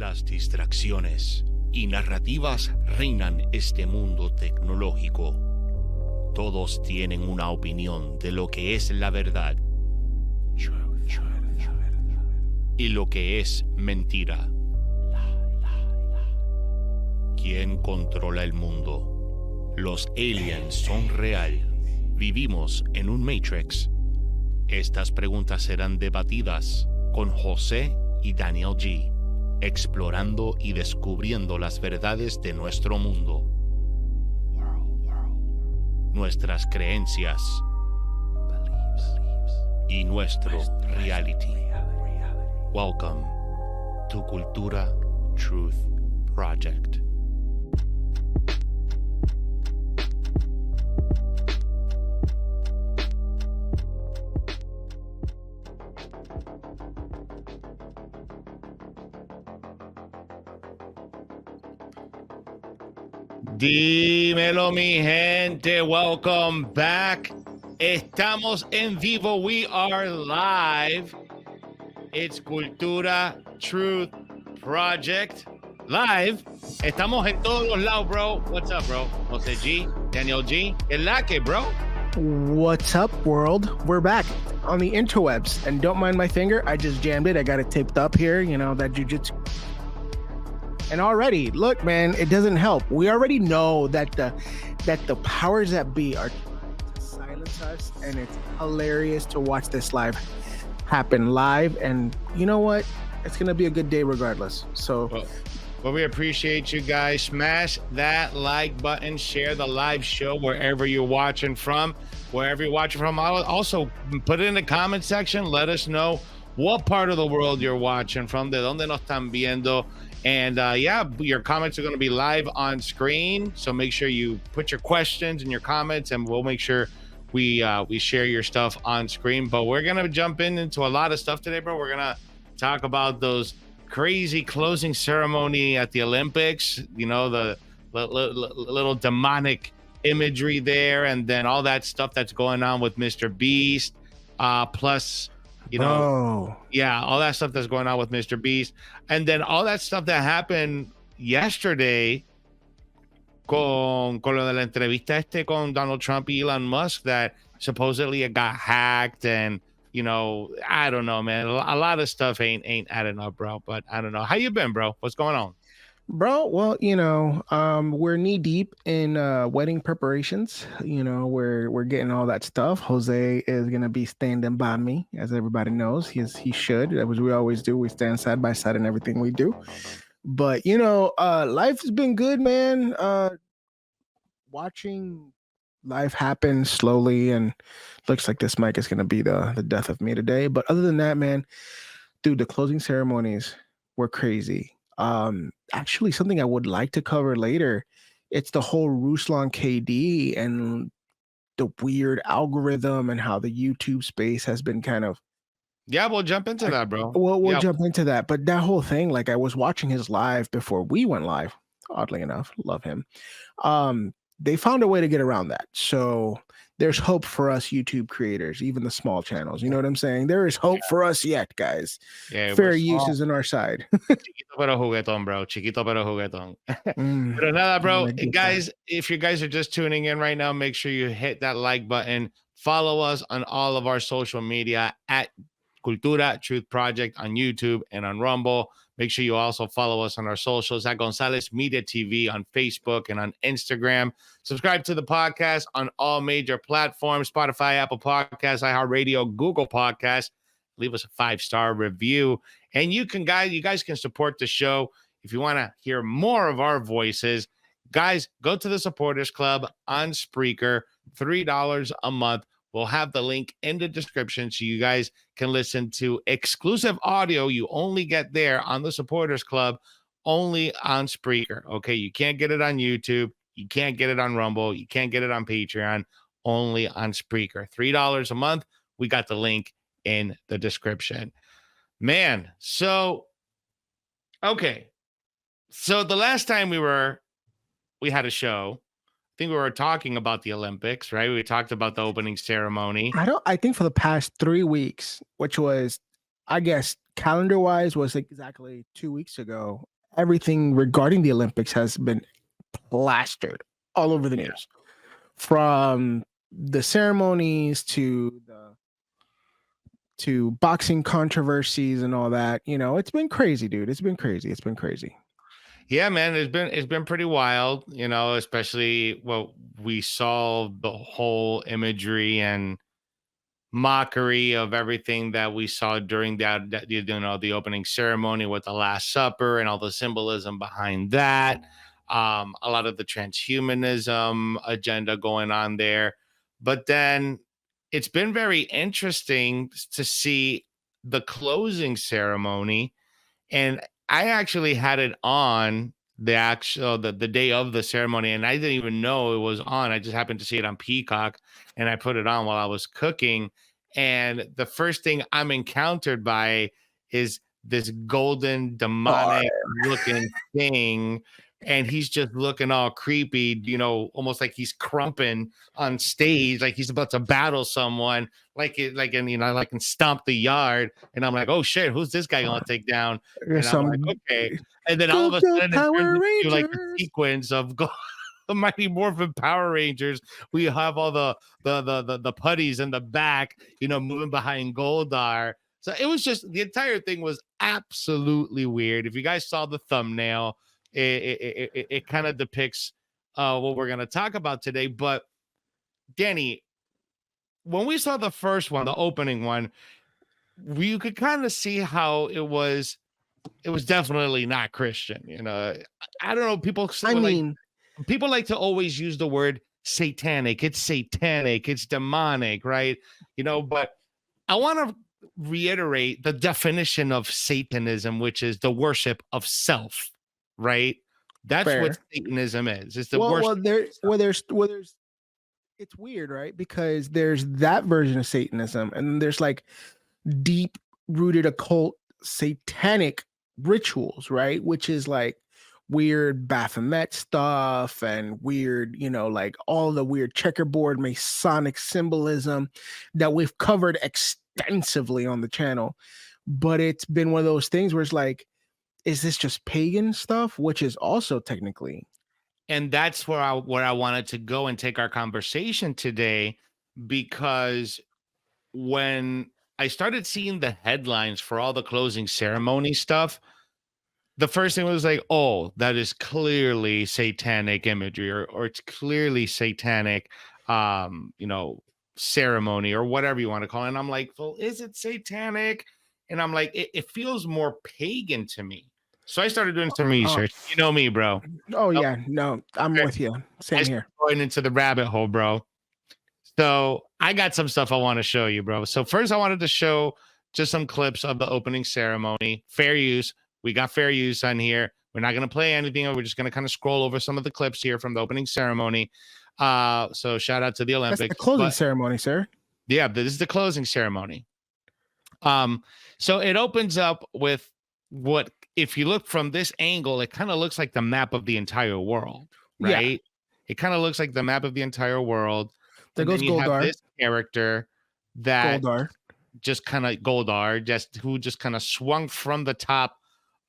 Las distracciones y narrativas reinan este mundo tecnológico. Todos tienen una opinión de lo que es la verdad y lo que es mentira. ¿Quién controla el mundo? ¿Los aliens son real? ¿Vivimos en un Matrix? Estas preguntas serán debatidas con José y Daniel G, explorando y descubriendo las verdades de nuestro mundo, nuestras creencias y nuestro reality. Welcome to Cultura Truth Project. Dímelo, mi gente. Welcome back. Estamos en vivo. We are live. It's Cultura Truth Project. Live. Estamos en todos los lados, bro. What's up, bro? Jose G, Daniel G. ¿El la que, bro? What's up, world? We're back on the interwebs. And don't mind my finger. I just jammed it. I got it taped up here. You know, that jujitsu. And already, look, man, it doesn't help. We already know that the powers that be are trying to silence us, and it's hilarious to watch this live happen live. And you know what? It's gonna be a good day regardless. So, well, we appreciate you guys. Smash that like button. Share the live show wherever you're watching from. Wherever you're watching from. Also, put it in the comment section. Let us know what part of the world you're watching from. De donde nos están viendo. And yeah, your comments are going to be live on screen. So make sure you put your questions and your comments, and we'll make sure we share your stuff on screen. But we're going to jump into a lot of stuff today, bro. We're going to talk about those crazy closing ceremony at the Olympics, you know, the little demonic imagery there, and then all that stuff that's going on with Mr. Beast, plus, you know, yeah, all that stuff that's going on with Mr. Beast. And then all that stuff that happened yesterday con lo de la entrevista con Donald Trump y Elon Musk, that supposedly it got hacked, and, you know, I don't know, man. A lot of stuff ain't adding up, bro. But I don't know. How you been, bro? What's going on? bro, well, you know, we're knee deep in wedding preparations. You know, we're getting all that stuff. Jose is gonna be standing by me, as everybody knows. He should, as we always do. We stand side by side in everything we do. But you know, life has been good, man. Watching life happen slowly, and looks like this mic is gonna be the death of me today. But other than that, man, dude, the closing ceremonies were crazy. Actually, something I would like to cover later, it's the whole Ruslan KD and the weird algorithm and how the YouTube space has been kind of. Yeah, we'll jump into that, bro. We'll jump into that. But that whole thing, like, I was watching his live before we went live, oddly enough, love him. They found a way to get around that. So there's hope for us YouTube creators, even the small channels. You know what I'm saying? There is hope for us yet, guys. Yeah, fair use is on our side. Chiquito pero juguetón, bro. Chiquito pero juguetón. Pero nada, bro. Guys, if you guys are just tuning in right now, make sure you hit that like button. Follow us on all of our social media at Cultura Truth Project on YouTube and on Rumble. Make sure you also follow us on our socials at Gonzalez Media TV on Facebook and on Instagram. Subscribe to the podcast on all major platforms: Spotify, Apple Podcasts, iHeartRadio, Google Podcasts. Leave us a 5-star review. And you guys can support the show if you want to hear more of our voices. Guys, go to the Supporters Club on Spreaker, $3 a month. We'll have the link in the description so you guys can listen to exclusive audio you only get there on the Supporters Club, only on Spreaker. Okay, you can't get it on YouTube. You can't get it on Rumble. You can't get it on Patreon, only on Spreaker. $3 a month. We got the link in the description. Man, so, okay. So the last time we had a show, I think we were talking about the Olympics, right? We talked about the opening ceremony. I think for the past 3 weeks, which was, I guess calendar wise was exactly 2 weeks ago. Everything regarding the Olympics has been plastered all over the news, from the ceremonies to boxing controversies and all that. You know, it's been crazy, dude. It's been crazy. It's been crazy. Yeah, man, it's been pretty wild, you know, especially what we saw, the whole imagery and mockery of everything that we saw during that you know, the opening ceremony with the Last Supper and all the symbolism behind that. A lot of the transhumanism agenda going on there. But then it's been very interesting to see the closing ceremony, and I actually had it on the day of the ceremony, and I didn't even know it was on. I just happened to see it on Peacock, and I put it on while I was cooking. And the first thing I'm encountered by is this golden demonic looking thing, and he's just looking all creepy, you know, almost like he's crumping on stage, like he's about to battle someone, like like in Stomp the Yard. And I'm like, oh shit, who's this guy gonna take down? And I'm like, okay. And then all of a sudden, it turns into like a sequence of the Mighty Morphin Power Rangers. We have all the putties in the back, you know, moving behind Goldar. So it was just, the entire thing was absolutely weird. If you guys saw the thumbnail, it kind of depicts what we're going to talk about today. But Danny, when we saw the first one, the opening one, you could kind of see how it was definitely not Christian. You know, I don't know. People like to always use the word satanic. It's satanic. It's demonic, right? You know, but I want to reiterate the definition of Satanism, which is the worship of self, right? That's what Satanism is. It's the worship. There's it's weird, right? Because there's that version of Satanism, and then there's like deep rooted occult satanic rituals, right? Which is like weird Baphomet stuff and weird, you know, like all the weird checkerboard Masonic symbolism that we've covered extensively on the channel. But it's been one of those things where it's like, is this just pagan stuff? Which is also technically. And that's where I wanted to go and take our conversation today, because when I started seeing the headlines for all the closing ceremony stuff, the first thing was like, oh, that is clearly satanic imagery, or it's clearly satanic, you know, ceremony, or whatever you want to call it. And I'm like, well, is it satanic? And I'm like, it feels more pagan to me. So I started doing some research. You know me, bro. Oh, yeah. No, I'm with you. Same here. Going into the rabbit hole, bro. So I got some stuff I want to show you, bro. So first I wanted to show just some clips of the opening ceremony. Fair use. We got fair use on here. We're not going to play anything. We're just going to kind of scroll over some of the clips here from the opening ceremony. So shout out to the Olympics. That's the closing ceremony, sir. Yeah, this is the closing ceremony. So it opens up with what, if you look from this angle, it kind of looks like the map of the entire world, right? Yeah. It kind of looks like the map of the entire world. There goes Goldar. This character that who just kind of swung from the top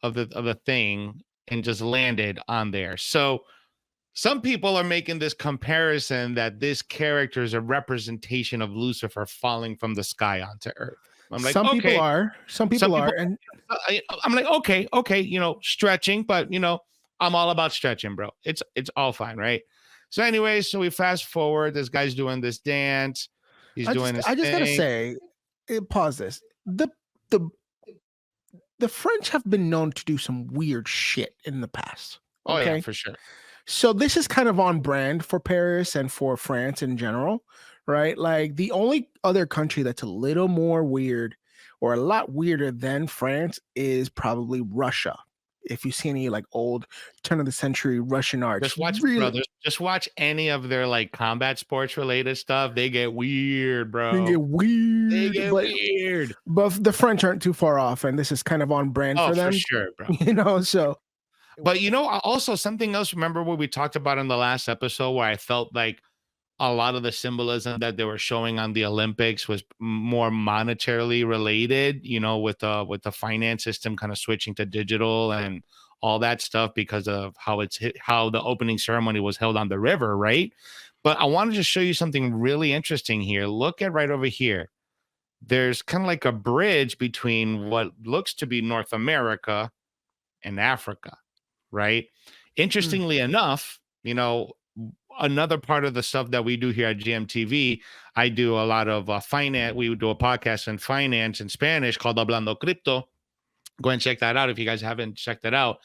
of the thing and just landed on there. So some people are making this comparison that this character is a representation of Lucifer falling from the sky onto Earth. I'm like, some people are, and I'm like, okay, you know, stretching, but you know, I'm all about stretching, bro. It's all fine, right? So anyway, so we fast forward. This guy's doing this dance. He's doing this. I just gotta say, pause this. The French have been known to do some weird shit in the past. Okay? Oh yeah, for sure. So this is kind of on brand for Paris and for France in general, right? Like the only other country that's a little more weird or a lot weirder than France is probably Russia. If you see any like old turn of the century Russian art, just watch any of their like combat sports related stuff. They get weird, bro. They get weird. But the French aren't too far off, and this is kind of on brand for them. For sure, bro. You know, so. But you know, also something else. Remember what we talked about in the last episode, where I felt like a lot of the symbolism that they were showing on the Olympics was more monetarily related, with the finance system kind of switching to digital and all that stuff because of how the opening ceremony was held on the river, right? But I wanted to show you something really interesting here. Look at right over here. There's kind of like a bridge between what looks to be North America and Africa, right? Interestingly enough, another part of the stuff that we do here at GMTV, I do a lot of finance. We do a podcast in finance in Spanish called Hablando Crypto. Go and check that out if you guys haven't checked it out.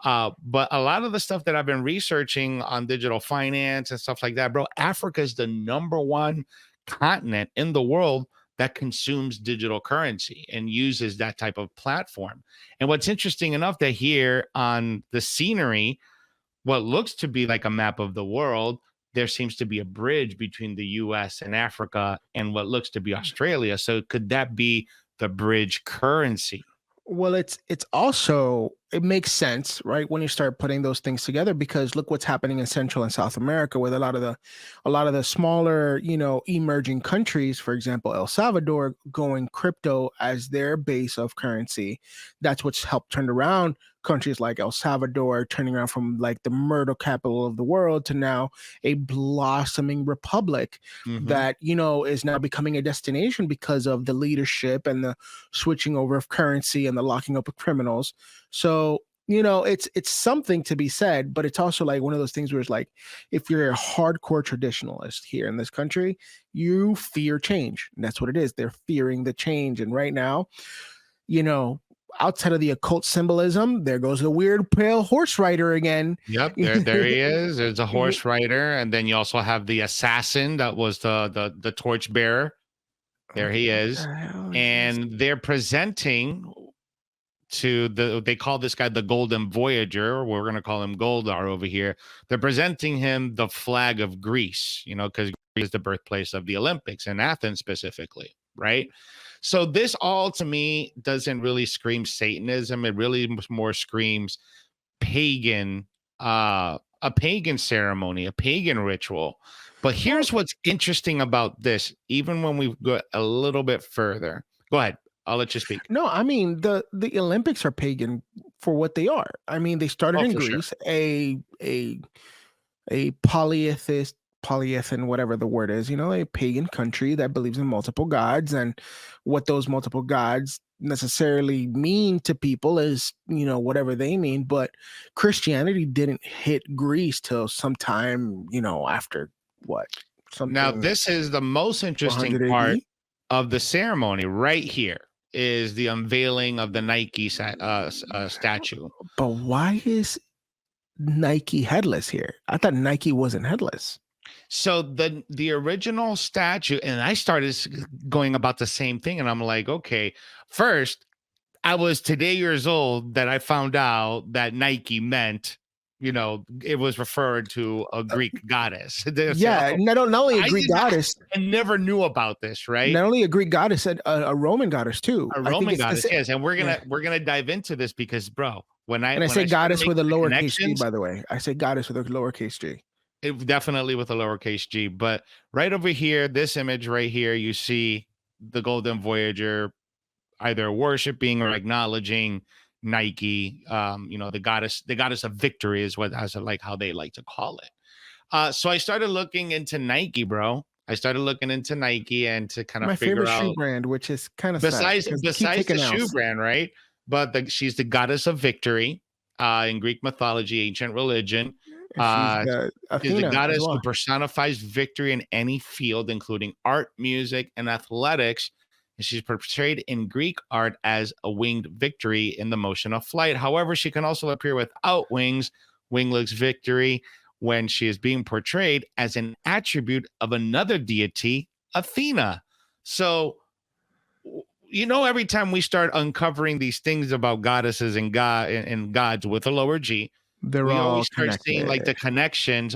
But a lot of the stuff that I've been researching on digital finance and stuff like that, bro, Africa is the #1 continent in the world that consumes digital currency and uses that type of platform. And what's interesting enough that here on the scenery, what looks to be like a map of the world, there seems to be a bridge between the US and Africa and what looks to be Australia. So could that be the bridge currency? Well, it's also, it makes sense, right, when you start putting those things together, because look what's happening in Central and South America with a lot of the smaller, emerging countries, for example, El Salvador going crypto as their base of currency. That's what's helped turn around countries like El Salvador, turning around from like the murder capital of the world to now a blossoming republic that, is now becoming a destination because of the leadership and the switching over of currency and the locking up of criminals. So, it's something to be said, but it's also like one of those things where it's like, if you're a hardcore traditionalist here in this country, you fear change. And that's what it is. They're fearing the change. And right now, outside of the occult symbolism, there goes the weird pale horse rider again. Yep, there he is. There's a horse rider, and then you also have the assassin that was the torch bearer. There he is, and they're presenting they call this guy the Golden Voyager. We're going to call him Goldar over here. They're presenting him the flag of Greece, because Greece is the birthplace of the Olympics in Athens specifically, right? So this all to me doesn't really scream Satanism. It really more screams pagan, a pagan ceremony, a pagan ritual. But here's what's interesting about this, even when we go a little bit further. Go ahead. I'll let you speak. No, I mean, the Olympics are pagan for what they are. I mean, they started in Greece, sure. a polytheism, whatever the word is, a pagan country that believes in multiple gods, and what those multiple gods necessarily mean to people is, whatever they mean. But Christianity didn't hit Greece till sometime, after what? Now, this is the most interesting part of the ceremony right here. Is the unveiling of the Nike statue. But why is Nike headless here? I thought Nike wasn't headless. So the original statue, and I started going about the same thing, and I'm like, okay, first, I was today years old that I found out that Nike meant, it was referred to a Greek goddess. Yeah, not only a Greek goddess. I never knew about this, right? Not only a Greek goddess, a Roman goddess too. A Roman goddess, yes. And we're gonna dive into this because, bro, when I say goddess with a lowercase g, by the way, I say goddess with a lowercase g. It definitely with a lowercase g. But right over here, this image right here, you see the Golden Voyager either worshiping or acknowledging Nike, the goddess of victory is how they like to call it. So I started looking into Nike, bro. I started looking into Nike and to kind of figure out my favorite shoe brand, which is kind of besides the shoe brand, right? But she's the goddess of victory in Greek mythology, ancient religion. She's the goddess who personifies victory in any field, including art, music, and athletics. And she's portrayed in Greek art as a winged victory in the motion of flight. However, she can also appear without wings, wingless victory, when she is being portrayed as an attribute of another deity, Athena. So, every time we start uncovering these things about goddesses and gods with a lower G, we always start seeing like the connections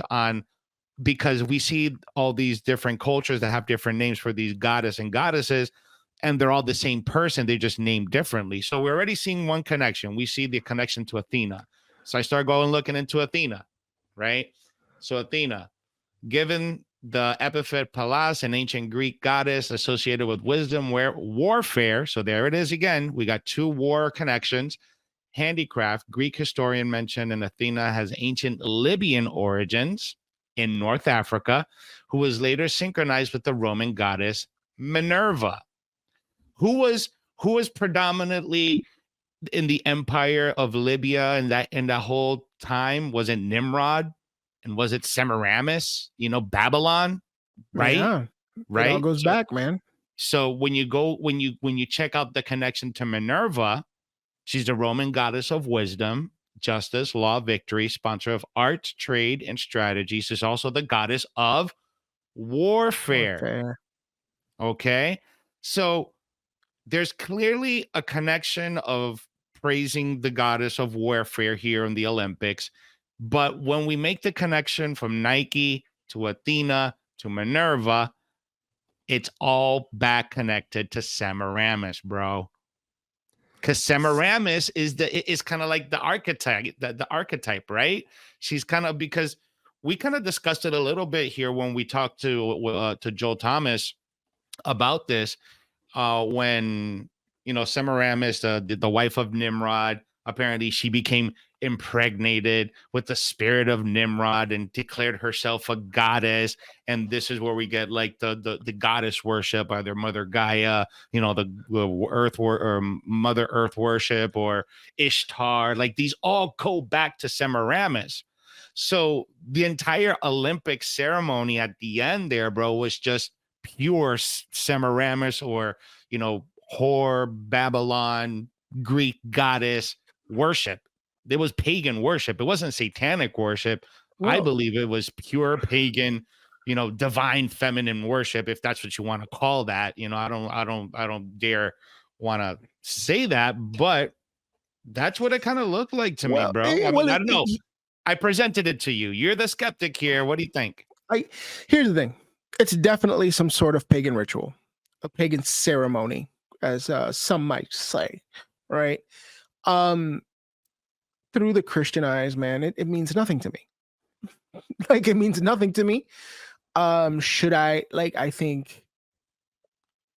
because we see all these different cultures that have different names for these goddess and goddesses. And they're all the same person. They're just named differently. So we're already seeing one connection. We see the connection to Athena. So I start looking into Athena, right? So Athena, given the epithet Pallas, an ancient Greek goddess associated with wisdom, warfare. So there it is again. We got 2 war connections. Handicraft, Greek historian mentioned, and Athena has ancient Libyan origins in North Africa, who was later synchronized with the Roman goddess Minerva, who was predominantly in the empire of Libya, and that whole time. Was it Nimrod, and was it Semiramis? Babylon, right? Yeah, it all goes back, man. So when you check out the connection to Minerva, she's the Roman goddess of wisdom, justice, law, victory, sponsor of art, trade, and strategy. She's also the goddess of warfare. Okay, so there's clearly a connection of praising the goddess of warfare here in the Olympics. But when we make the connection from Nike to Athena to Minerva, it's all back connected to Semiramis, bro. Because Semiramis is kind of like the archetype, right? She's kind of, because we kind of discussed it a little bit here when we talked to Joel Thomas about this. When Semiramis, the wife of Nimrod, apparently she became impregnated with the spirit of Nimrod and declared herself a goddess. And this is where we get like the goddess worship, either Mother Gaia, the Earth or Mother Earth worship, or Ishtar. Like, these all go back to Semiramis. So the entire Olympic ceremony at the end there, bro, was just pure Semiramis, or whore, Babylon, Greek goddess worship. It was pagan worship. It wasn't satanic worship. Well, I believe it was pure pagan, divine feminine worship, if that's what you want to call that. I don't dare want to say that, but that's what it kind of looked like to me, bro. I don't know. I presented it to you. You're the skeptic here. What do you think? Here's the thing. It's definitely some sort of pagan ritual, a pagan ceremony, as some might say, right? Through the Christian eyes, man, it means nothing to me. Like, it means nothing to me. I think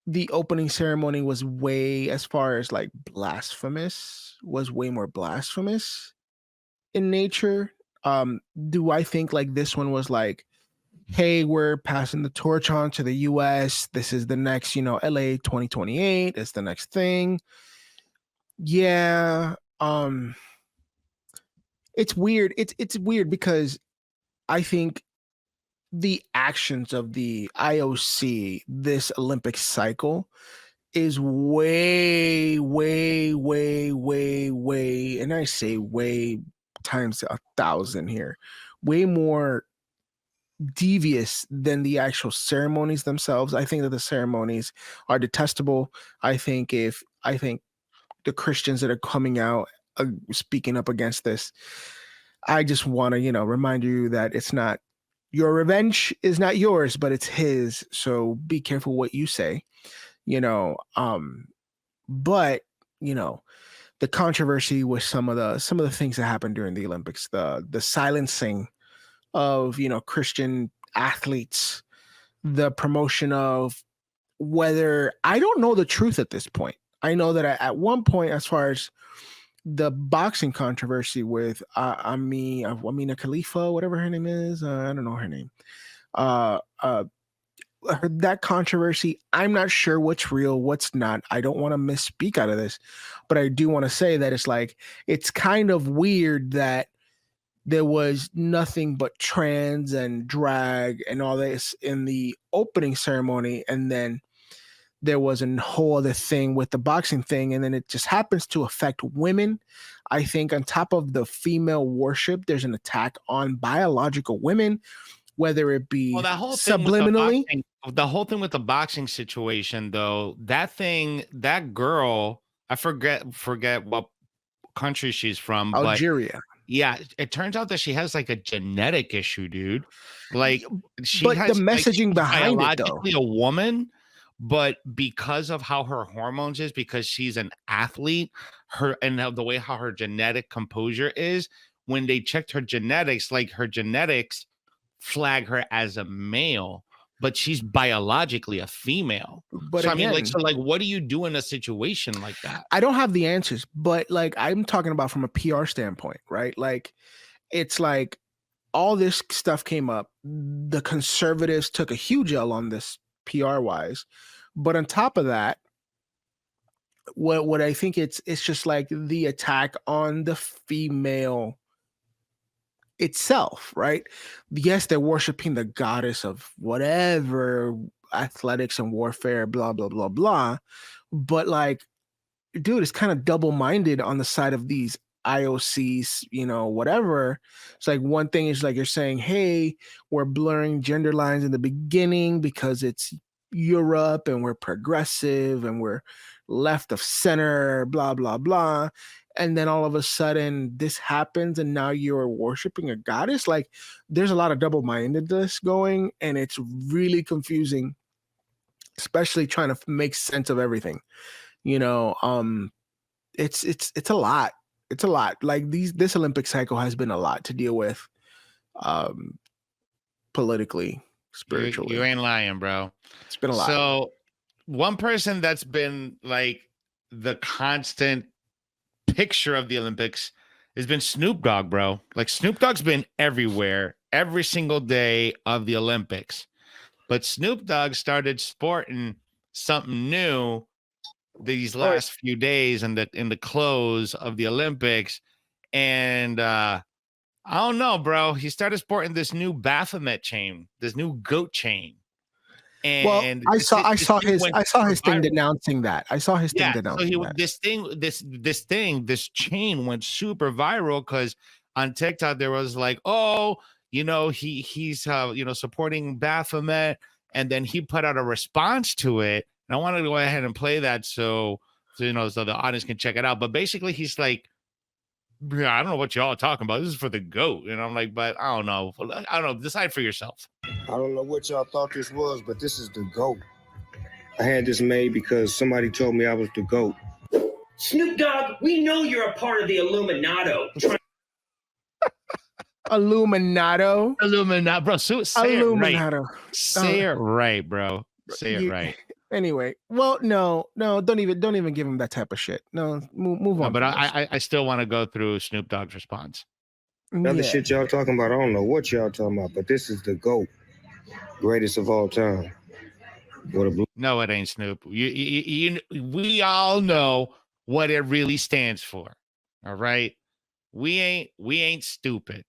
the opening ceremony was way, as far as like blasphemous, was way more blasphemous in nature. Do I think like this one was like, hey, we're passing the torch on to the US. This is the next, LA 2028. It's the next thing. Yeah. It's weird. It's weird because I think the actions of the IOC this Olympic cycle is way, way, way, way, way, and I say way times 1,000 here, way more devious than the actual ceremonies themselves. I think that the ceremonies are detestable. I think the Christians that are coming out speaking up against this, I just want to, remind you that it's not, your revenge is not yours, but it's his. So be careful what you say, but the controversy with some of the things that happened during the Olympics, the silencing of Christian athletes, the promotion of, whether, I don't know the truth at this point. I know that at one point, as far as the boxing controversy with Amina Khalifa, whatever her name is, I don't know her name. That controversy, I'm not sure what's real, what's not. I don't want to misspeak out of this, but I do want to say that it's kind of weird that there was nothing but trans and drag and all this in the opening ceremony, and then there was a whole other thing with the boxing thing, and then it just happens to affect women. I think on top of the female worship, there's an attack on biological women, whether it be that whole subliminally. The whole thing with the boxing situation, though, that girl, I forget what country she's from, Algeria. But yeah, it turns out that she has like a genetic issue, dude. Like, but the messaging behind it, though, a woman, but because of how her hormones is, because she's an athlete, and the way how her genetic composure is, when they checked her genetics, like her genetics flag her as a male, but she's biologically a female. But so again, I mean, like, what do you do in a situation like that? I don't have the answers, but like I'm talking about from a PR standpoint, right? Like it's like all this stuff came up. The conservatives took a huge L on this PR wise, but on top of that, what I think it's just like the attack on the female itself, right? Yes, they're worshiping the goddess of whatever athletics and warfare, blah blah blah blah, but like, dude, it's kind of double-minded on the side of these IOCs, you know, whatever. It's like one thing is like you're saying, hey, we're blurring gender lines in the beginning because it's Europe and we're progressive and we're left of center, blah blah blah, and then all of a sudden this happens and now you're worshiping a goddess. Like there's a lot of double-mindedness going, and it's really confusing, especially trying to make sense of everything, you know. It's a lot. It's a lot. Like this Olympic cycle has been a lot to deal with, politically, spiritually. You ain't lying, bro. It's been a lot. So one person that's been like the constant picture of the Olympics has been Snoop Dogg, bro. Like Snoop Dogg's been everywhere every single day of the Olympics. But Snoop Dogg started sporting something new these last few days in the close of the Olympics. And I don't know, bro. He started sporting this new Baphomet chain, this new goat chain. And I saw his thing denouncing that. I saw his thing denouncing that. This chain went super viral because on TikTok there was like, oh, you know, he's supporting Baphomet, and then he put out a response to it. And I wanted to go ahead and play that so the audience can check it out. But basically, he's like, I don't know what y'all are talking about. This is for the GOAT. And I'm like, but I don't know. Decide for yourself. I don't know what y'all thought this was, but this is the GOAT. I had this made because somebody told me I was the GOAT. Snoop Dogg, we know you're a part of the Illuminato. Illuminato, bro. Say Illuminato. It right. Say it right, bro. Say it right. Anyway, well, no, don't even give him that type of shit. No, move on. But I still want to go through Snoop Dogg's response. Other shit y'all talking about, I don't know what y'all talking about, but this is the GOAT, greatest of all time. No, it ain't Snoop. We all know what it really stands for. All right, we ain't stupid.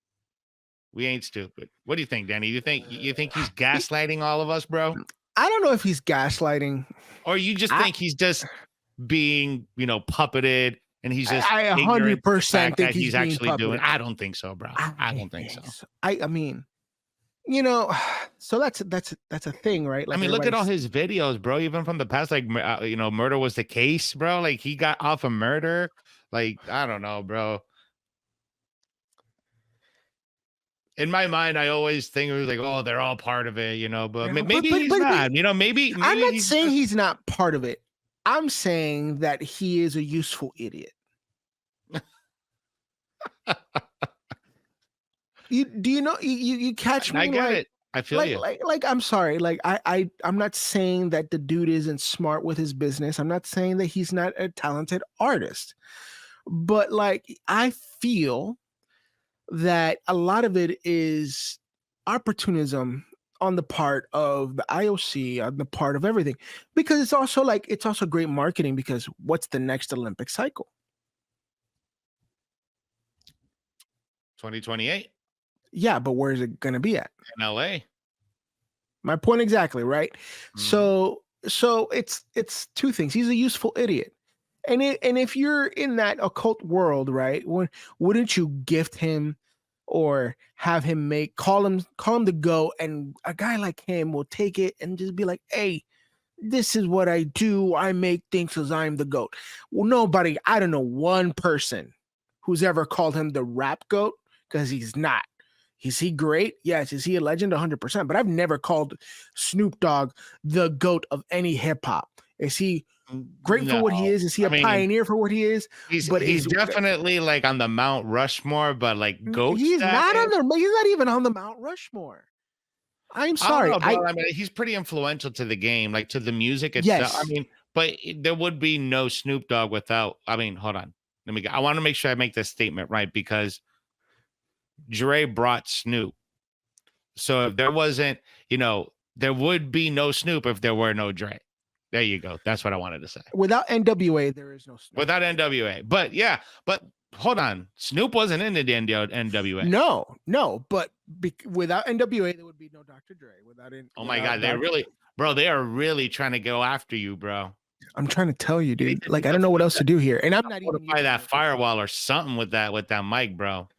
We ain't stupid. What do you think, Danny? You think he's gaslighting all of us, bro? I don't know if he's gaslighting, or you just think he's just being, puppeted, and he's just. I 100% think he's actually puppeted. doing. I don't think so, bro. I don't think so. I mean, so that's a thing, right? Like, I mean, look at all his videos, bro. Even from the past, like murder was the case, bro. Like he got off of murder. Like I don't know, bro. In my mind, I always think it was like, oh, they're all part of it, but maybe he's not. Maybe I'm not saying he's not part of it. I'm saying that he is a useful idiot. You catch me? I get it. I feel you. Like I'm sorry. Like I'm not saying that the dude isn't smart with his business. I'm not saying that he's not a talented artist. But like I feel that a lot of it is opportunism on the part of the IOC, on the part of everything, because it's also great marketing, because what's the next Olympic cycle? 2028. Yeah, but where is it going to be at? In LA. My point exactly, right? Mm-hmm. So it's two things. He's a useful idiot. And if you're in that occult world, right, wouldn't you gift him or have him call him the GOAT, and a guy like him will take it and just be like, hey, this is what I do. I make things because I'm the GOAT. Well, I don't know one person who's ever called him the rap GOAT, because he's not. Is he great? Yes. Is he a legend? 100%. But I've never called Snoop Dogg the GOAT of any hip hop. Is he great for what he is? Is he a pioneer for what he is? He's definitely like on the Mount Rushmore, but like GOAT. He's not even on the Mount Rushmore. I'm sorry. I don't know, bro. I mean, he's pretty influential to the game, like to the music itself. Yes. I mean, but there would be no Snoop Dogg without. I mean, hold on. I want to make sure I make this statement right because Dre brought Snoop. So if there wasn't, there would be no Snoop if there were no Dre. There you go. That's what I wanted to say. Without NWA, there is no Snoop. Without NWA. But yeah, but hold on. Snoop wasn't in the NWA. No. But without NWA, there would be no Dr. Dre. Oh my God. They are really trying to go after you, bro. I'm trying to tell you, dude. Like, I don't know what else to do here. And I'm not even buy that firewall or something with that mic, bro.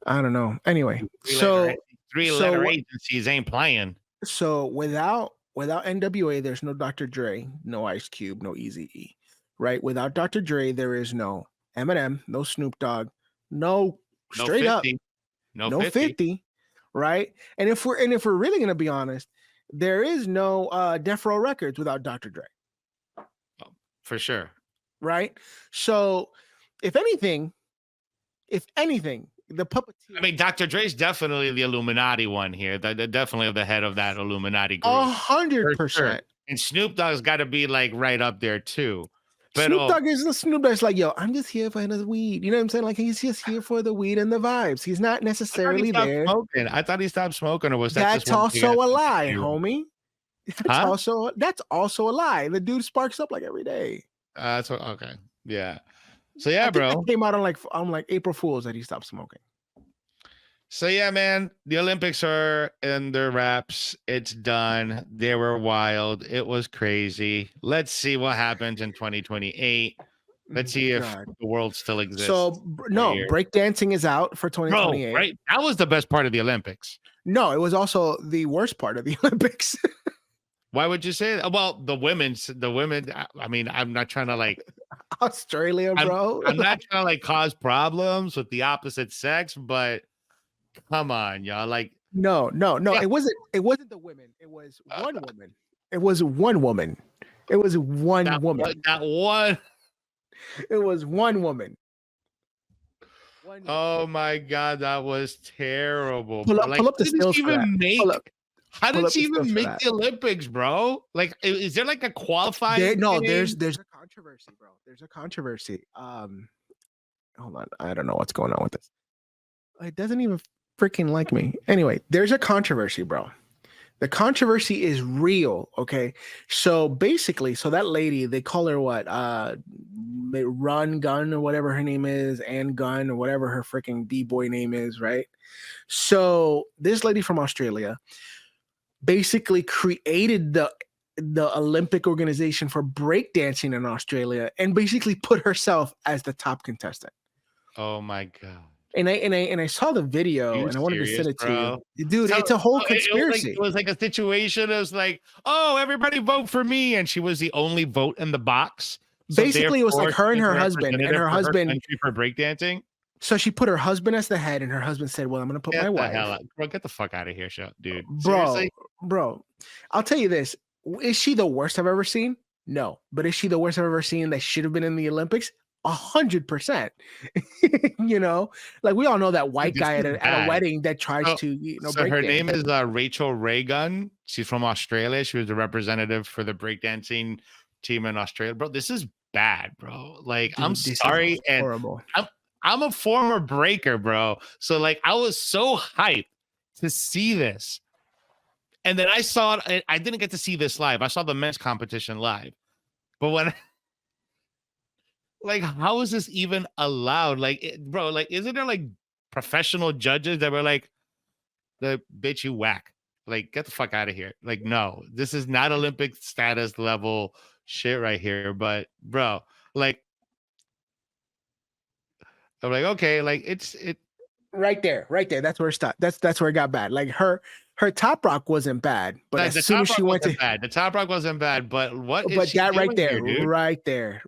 I don't know. Anyway, three-letter agencies ain't playing. So without NWA, there's no Dr. Dre, no Ice Cube, no Eazy-E, right? Without Dr. Dre, there is no Eminem, no Snoop Dogg, no straight 50, up, no 50, right? And if we're really gonna be honest, there is no Death Row Records without Dr. Dre, for sure, right? So if anything, the puppeteer. I mean, Dr. Dre's definitely the Illuminati one here. They're definitely the head of that Illuminati group. 100%. And Snoop Dogg's got to be like right up there too. But Snoop Dogg's like, yo, I'm just here for the weed. You know what I'm saying? Like, he's just here for the weed and the vibes. He's not necessarily there. I thought he stopped smoking, or was that that's also a lie, homie? That's also a lie. The dude sparks up like every day. Okay. Yeah. So yeah, bro. Came out on like April Fools that he stopped smoking. So yeah, man, the Olympics are in their wraps. It's done. They were wild. It was crazy. Let's see what happens in 2028. Let's see if the world still exists. So no, breakdancing is out for 2028. Bro, right? That was the best part of the Olympics. No, it was also the worst part of the Olympics. Why would you say that? Well, the women, I mean, I'm not trying to like Australia, bro. I'm not trying to like cause problems with the opposite sex, but come on, y'all. Like, no. It wasn't the women. It was one woman. It was one woman. It was one woman. Not one. It was one woman. Oh my God, that was terrible. Pull up the stills for that. How did she even make the Olympics, bro? Like, is there like a qualifying? There's a controversy, bro. There's a controversy. Hold on. I don't know what's going on with this. It doesn't even freaking like me. Anyway, there's a controversy, bro. The controversy is real. Okay. So basically, that lady, they call her what? Run Gun or whatever her name is, and Gun or whatever her freaking B-boy name is, right? So this lady from Australia basically created the Olympic organization for breakdancing in Australia and basically put herself as the top contestant. Oh my God. And I saw the video and I wanted to send it to you. Dude, it's a whole conspiracy. It was like a situation. It was like, oh, everybody vote for me. And she was the only vote in the box. So basically, it was like her and her husband for breakdancing. So she put her husband as the head, and her husband said, well, I'm going to put my wife. Bro, get the fuck out of here, dude. Bro, I'll tell you this. Is she the worst I've ever seen? No. But is she the worst I've ever seen that should have been in the Olympics? 100%. You know, like we all know that white guy at a wedding that tries to, So her name is Rachel Reagan. She's from Australia. She was the representative for the breakdancing team in Australia. Bro, this is bad, bro. Like, dude, I'm sorry. And horrible. I'm a former breaker, bro. So like, I was so hyped to see this. And then I saw it. I didn't get to see this live. I saw the men's competition live. But when, like, how is this even allowed? Like, bro, like, isn't there like professional judges that were like, the bitch, you whack? Like, get the fuck out of here. Like, no, this is not Olympic status level shit right here. But bro, like, I'm like, okay, like it right there. That's where it stopped. That's where it got bad. Like her top rock wasn't bad, but as soon as she went to the top rock wasn't bad, but right there.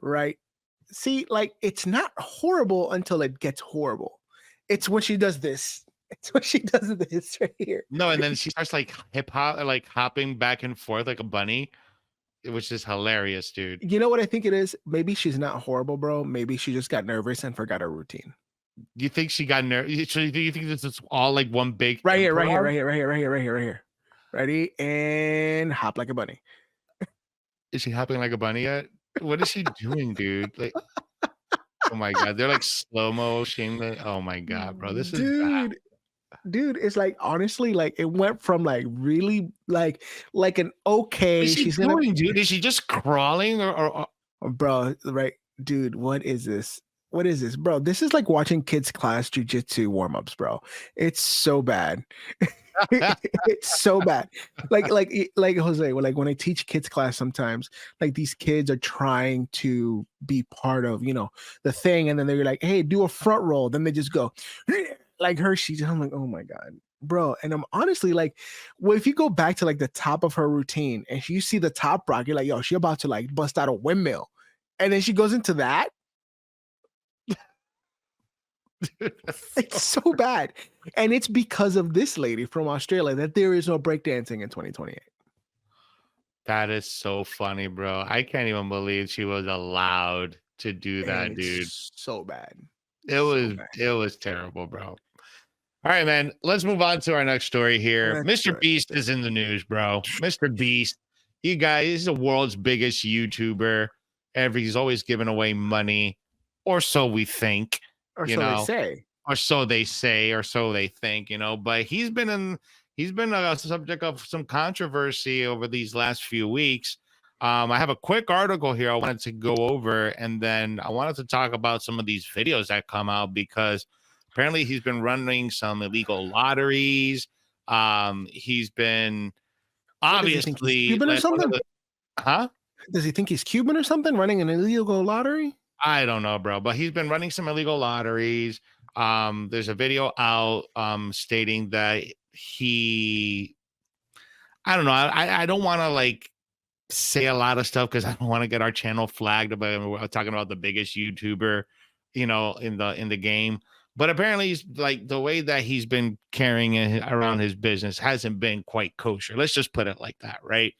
See, like, it's not horrible until it gets horrible. It's when she does this. It's when she does this right here. No, and then she starts like hip hop, like hopping back and forth like a bunny. Which is hilarious, dude. You know what I think it is? Maybe she's not horrible, bro. Maybe she just got nervous and forgot her routine. You think she got nervous? Do you think this is all like one big right here? Ready? And hop like a bunny. Is she hopping like a bunny yet? What is she doing, dude? Like, oh my god, they're like slow motion. Oh my god, bro, this is bad. Dude, it's like honestly, like it went from like really like an okay. What is she doing, dude? Is she just crawling or bro? Right, dude. What is this? What is this, bro? This is like watching kids class jujitsu warm-ups, bro. It's so bad. It's so bad. Like Jose, like when I teach kids class sometimes, like these kids are trying to be part of, the thing, and then they're like, hey, do a front roll. Then they just go like Hershey's. I'm like, oh my God, bro. And I'm honestly like, well, if you go back to like the top of her routine and you see the top rock, you're like, yo, she about to like bust out a windmill. And then she goes into that. It's so bad. And it's because of this lady from Australia that there is no breakdancing in 2028. That is so funny, bro. I can't even believe she was allowed to do that, dude. So bad. It was terrible, bro. All right, man. Let's move on to our next story here. Mr. Beast is in the news, bro. Mr. Beast, you guys, he's the world's biggest YouTuber. He's always giving away money, or so we think. Or so they say. Or so they say, or so they think, but he's been a subject of some controversy over these last few weeks. I have a quick article here I wanted to go over, and then I wanted to talk about some of these videos that come out, because apparently he's been running some illegal lotteries. He's been obviously Cuban or something? Huh? Does he think he's Cuban or something, running an illegal lottery? I don't know, bro, but he's been running some illegal lotteries. There's a video out stating that I don't know. I don't want to like say a lot of stuff because I don't want to get our channel flagged, but we're talking about the biggest YouTuber, in the game. But apparently he's like, the way that he's been carrying around his business hasn't been quite kosher. Let's just put it like that, right?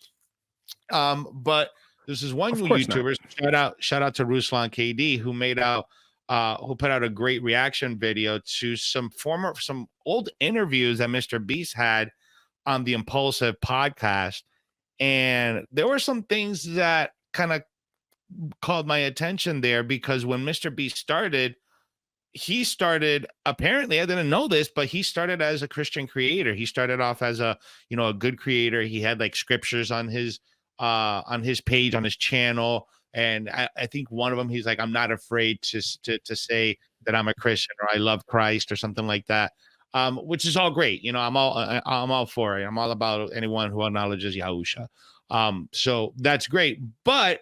But this is one YouTuber. Shout out to Ruslan KD, who put out a great reaction video to some old interviews that Mr. Beast had on the Impulsive podcast. And there were some things that kind of called my attention there, because when Mr. Beast started, apparently, I didn't know this, but he started as a Christian creator. He started off as a good creator. He had like scriptures on his page, on his channel. And I think one of them, he's like, I'm not afraid to say that I'm a Christian, or I love Christ, or something like that. Which is all great. I'm all for it. I'm all about anyone who acknowledges Yahusha. So that's great. But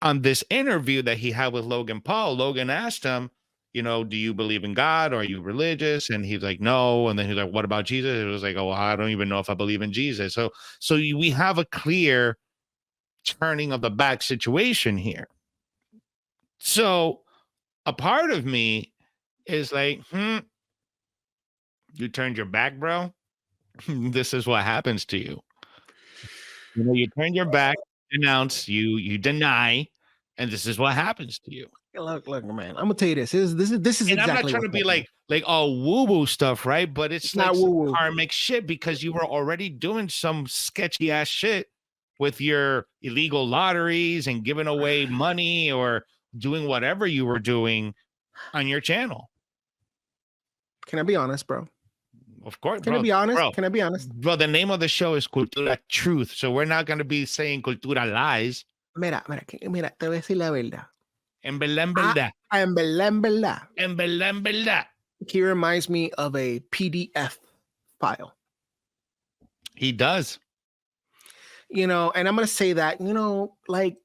on this interview that he had with Logan Paul, Logan asked him, do you believe in God, or are you religious? And he's like, no. And then he's like, what about Jesus? It was like, oh, I don't even know if I believe in Jesus. So we have a clear turning of the back situation here. So a part of me is like, you turned your back, bro. This is what happens to you. You turn your back, denounce, you deny, and this is what happens to you. Look, man. I'm gonna tell you this. This is and exactly. I'm not trying to be like all woo-woo stuff, right? But it's like some karmic shit, because you were already doing some sketchy ass shit with your illegal lotteries and giving away money, or doing whatever you were doing on your channel. Can I be honest, bro? Of course. Can I be honest? Can I be honest? Bro, the name of the show is Cultura Truth, so we're not going to be saying Cultura Lies. Mira, te voy a decir la verdad. En verdad. En verdad. He reminds me of a PDF file. He does. And I'm gonna say that, like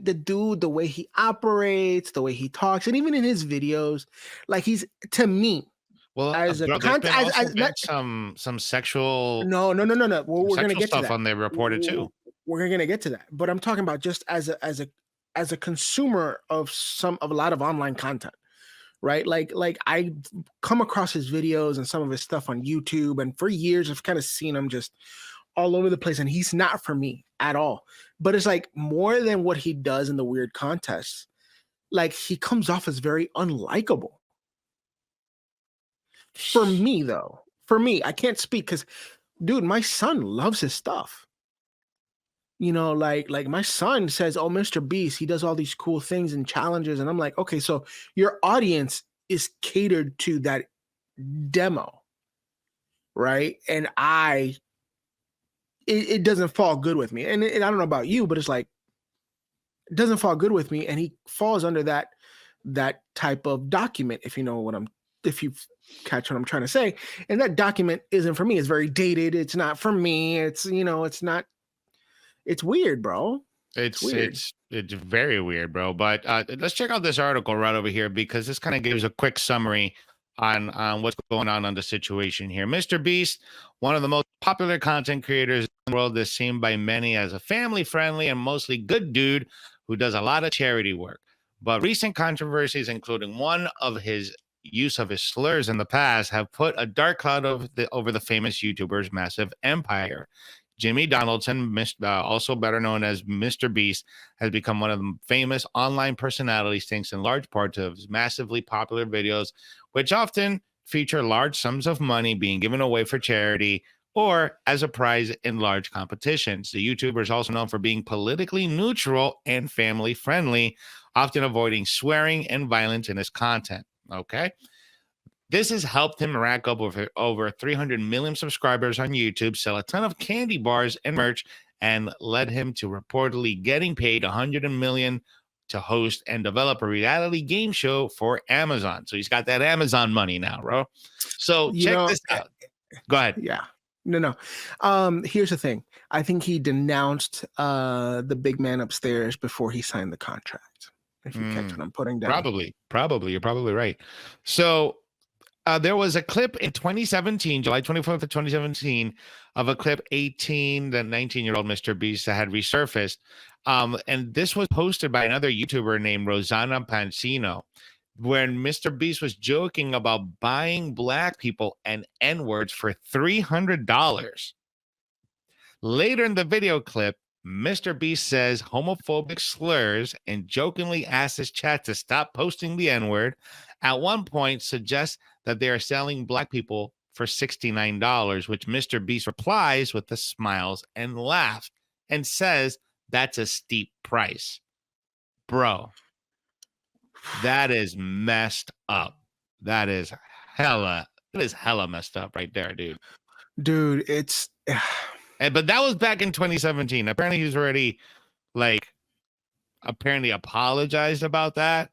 the dude, the way he operates, the way he talks, and even in his videos, like he's, to me, well, as a some sexual no. Well, we're gonna get stuff to that. On there reported too. We're gonna get to that, but I'm talking about just as a consumer of a lot of online content, right? Like I come across his videos and some of his stuff on YouTube, and for years I've kind of seen him just all over the place, and he's not for me at all. But it's like more than what he does in the weird contests. Like he comes off as very unlikable. For me, though, I can't speak because dude, my son loves his stuff. You know, like my son says, "Oh, Mr. Beast, he does all these cool things and challenges," and I'm like, okay, so your audience is catered to that demo, right? And it doesn't fall good with me, and I don't know about you, but it's like it doesn't fall good with me, and he falls under that type of document, if you know what if you catch what I'm trying to say. And that document isn't for me. It's very dated. It's not for me. It's, you know, it's not. It's weird, bro. It's very weird, bro. But let's check out this article right over here, because this kind of gives a quick summary on what's going on the situation here. Mr. Beast, one of the most popular content creators in the world, is seen by many as a family-friendly and mostly good dude who does a lot of charity work. But recent controversies, including one of his use of his slurs in the past, have put a dark cloud over the famous YouTuber's massive empire. Jimmy Donaldson, also better known as Mr. Beast, has become one of the famous online personalities thanks in large part to his massively popular videos, which often feature large sums of money being given away for charity or as a prize in large competitions. The YouTuber is also known for being politically neutral and family friendly, often avoiding swearing and violence in his content. Okay. This has helped him rack up over 300 million subscribers on YouTube, sell a ton of candy bars and merch, and led him to reportedly getting paid $100 million to host and develop a reality game show for Amazon. So he's got that Amazon money now, bro. So check this out. Go ahead. Yeah. No. Here's the thing. I think he denounced the big man upstairs before he signed the contract. If you catch what I'm putting down. Probably. You're probably right. So there was a clip in 2017, July 24th of 2017, of a clip 18, the 19-year-old Mr. Beast that had resurfaced. And this was posted by another YouTuber named Rosanna Pansino, when Mr. Beast was joking about buying black people and N-words for $300. Later in the video clip, Mr. Beast says homophobic slurs and jokingly asks his chat to stop posting the N-word. At one point, suggests that they are selling black people for $69, which Mr. Beast replies with the smiles and laughs and says that's a steep price. Bro, that is messed up. That is hella messed up right there, dude. Dude, it's... But that was back in 2017. Apparently he's already apologized about that.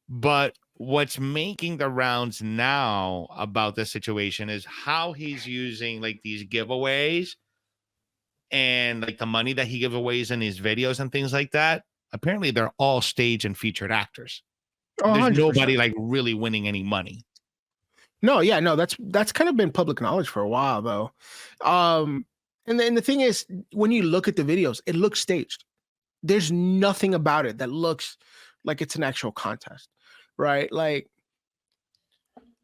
But what's making the rounds now about this situation is how he's using these giveaways and the money that he gives away in his videos and things like that. Apparently they're all stage and featured actors. Oh, there's 100%. Nobody really winning any money. No, yeah, no, that's kind of been public knowledge for a while though. And then the thing is, when you look at the videos, it looks staged. There's nothing about it that looks like it's an actual contest, right? Like,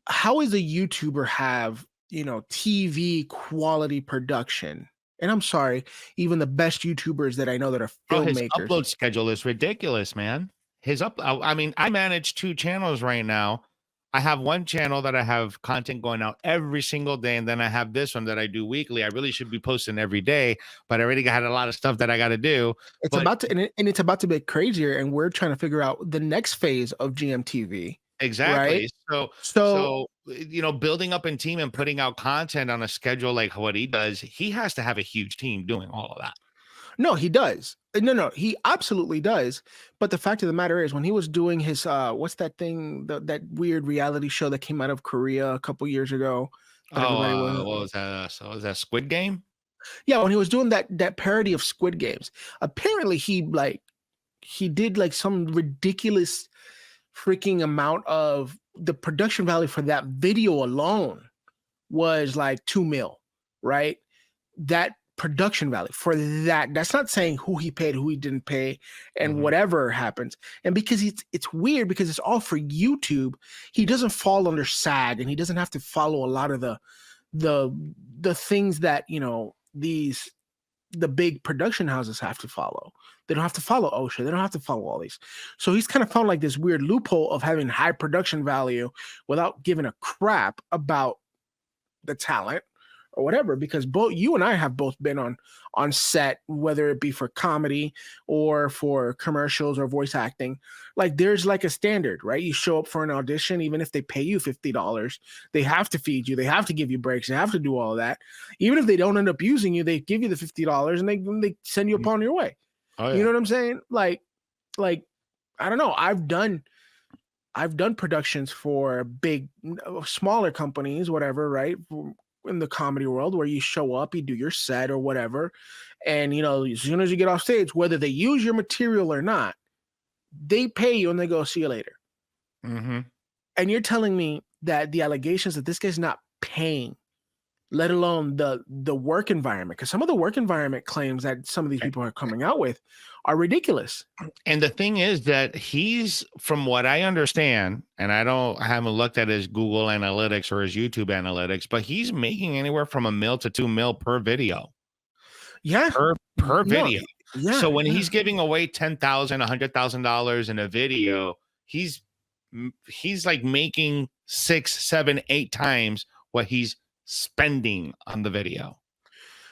how is a YouTuber have, TV quality production? And I'm sorry, even the best YouTubers that I know that are filmmakers. His upload schedule is ridiculous, man. I manage 2 channels right now. I have one channel that I have content going out every single day, and then I have this one that I do weekly. I really should be posting every day, but I already got a lot of stuff that I got to do. It's about to be crazier, and we're trying to figure out the next phase of GMTV. Exactly. Right? So building up in team and putting out content on a schedule like what he does, he has to have a huge team doing all of that. No, he does. No, he absolutely does. But the fact of the matter is, when he was doing his what's that thing, that weird reality show that came out of Korea a couple years ago? What was that? So was that Squid Game? Yeah, when he was doing that parody of Squid Games, apparently he did some ridiculous freaking amount of the production value for that video alone was $2 million, right? That production value for that's not saying who he paid, who he didn't pay, and whatever happens. And because it's weird, because it's all for YouTube, he doesn't fall under SAG, and he doesn't have to follow a lot of the things that the big production houses have to follow. They don't have to follow OSHA. They don't have to follow all these. So he's kind of found this weird loophole of having high production value without giving a crap about the talent or whatever, because both you and I have both been on set, whether it be for comedy or for commercials or voice acting. Like there's like a standard, right? You show up for an audition, even if they pay you $50, they have to feed you, they have to give you breaks, they have to do all of that. Even if they don't end up using you, they give you the $50 and they send you upon your way. Oh, yeah. You know what I'm saying? Like I don't know. I've done productions for big, smaller companies, whatever, right? In the comedy world, where you show up, you do your set or whatever. And, you know, as soon as you get off stage, whether they use your material or not, they pay you and they go, see you later. Mm-hmm. And you're telling me that the allegations that this guy's not paying, let alone the work environment, because some of the work environment claims that some of these people are coming out with are ridiculous. And the thing is that he's, from what I understand, and I haven't looked at his Google Analytics or his YouTube Analytics, but he's making anywhere from $1 mil to $2 mil per video. Yeah. Per video. Yeah. So when he's giving away $10,000, $100,000 in a video, he's like making 6, 7, 8 times what he's spending on the video.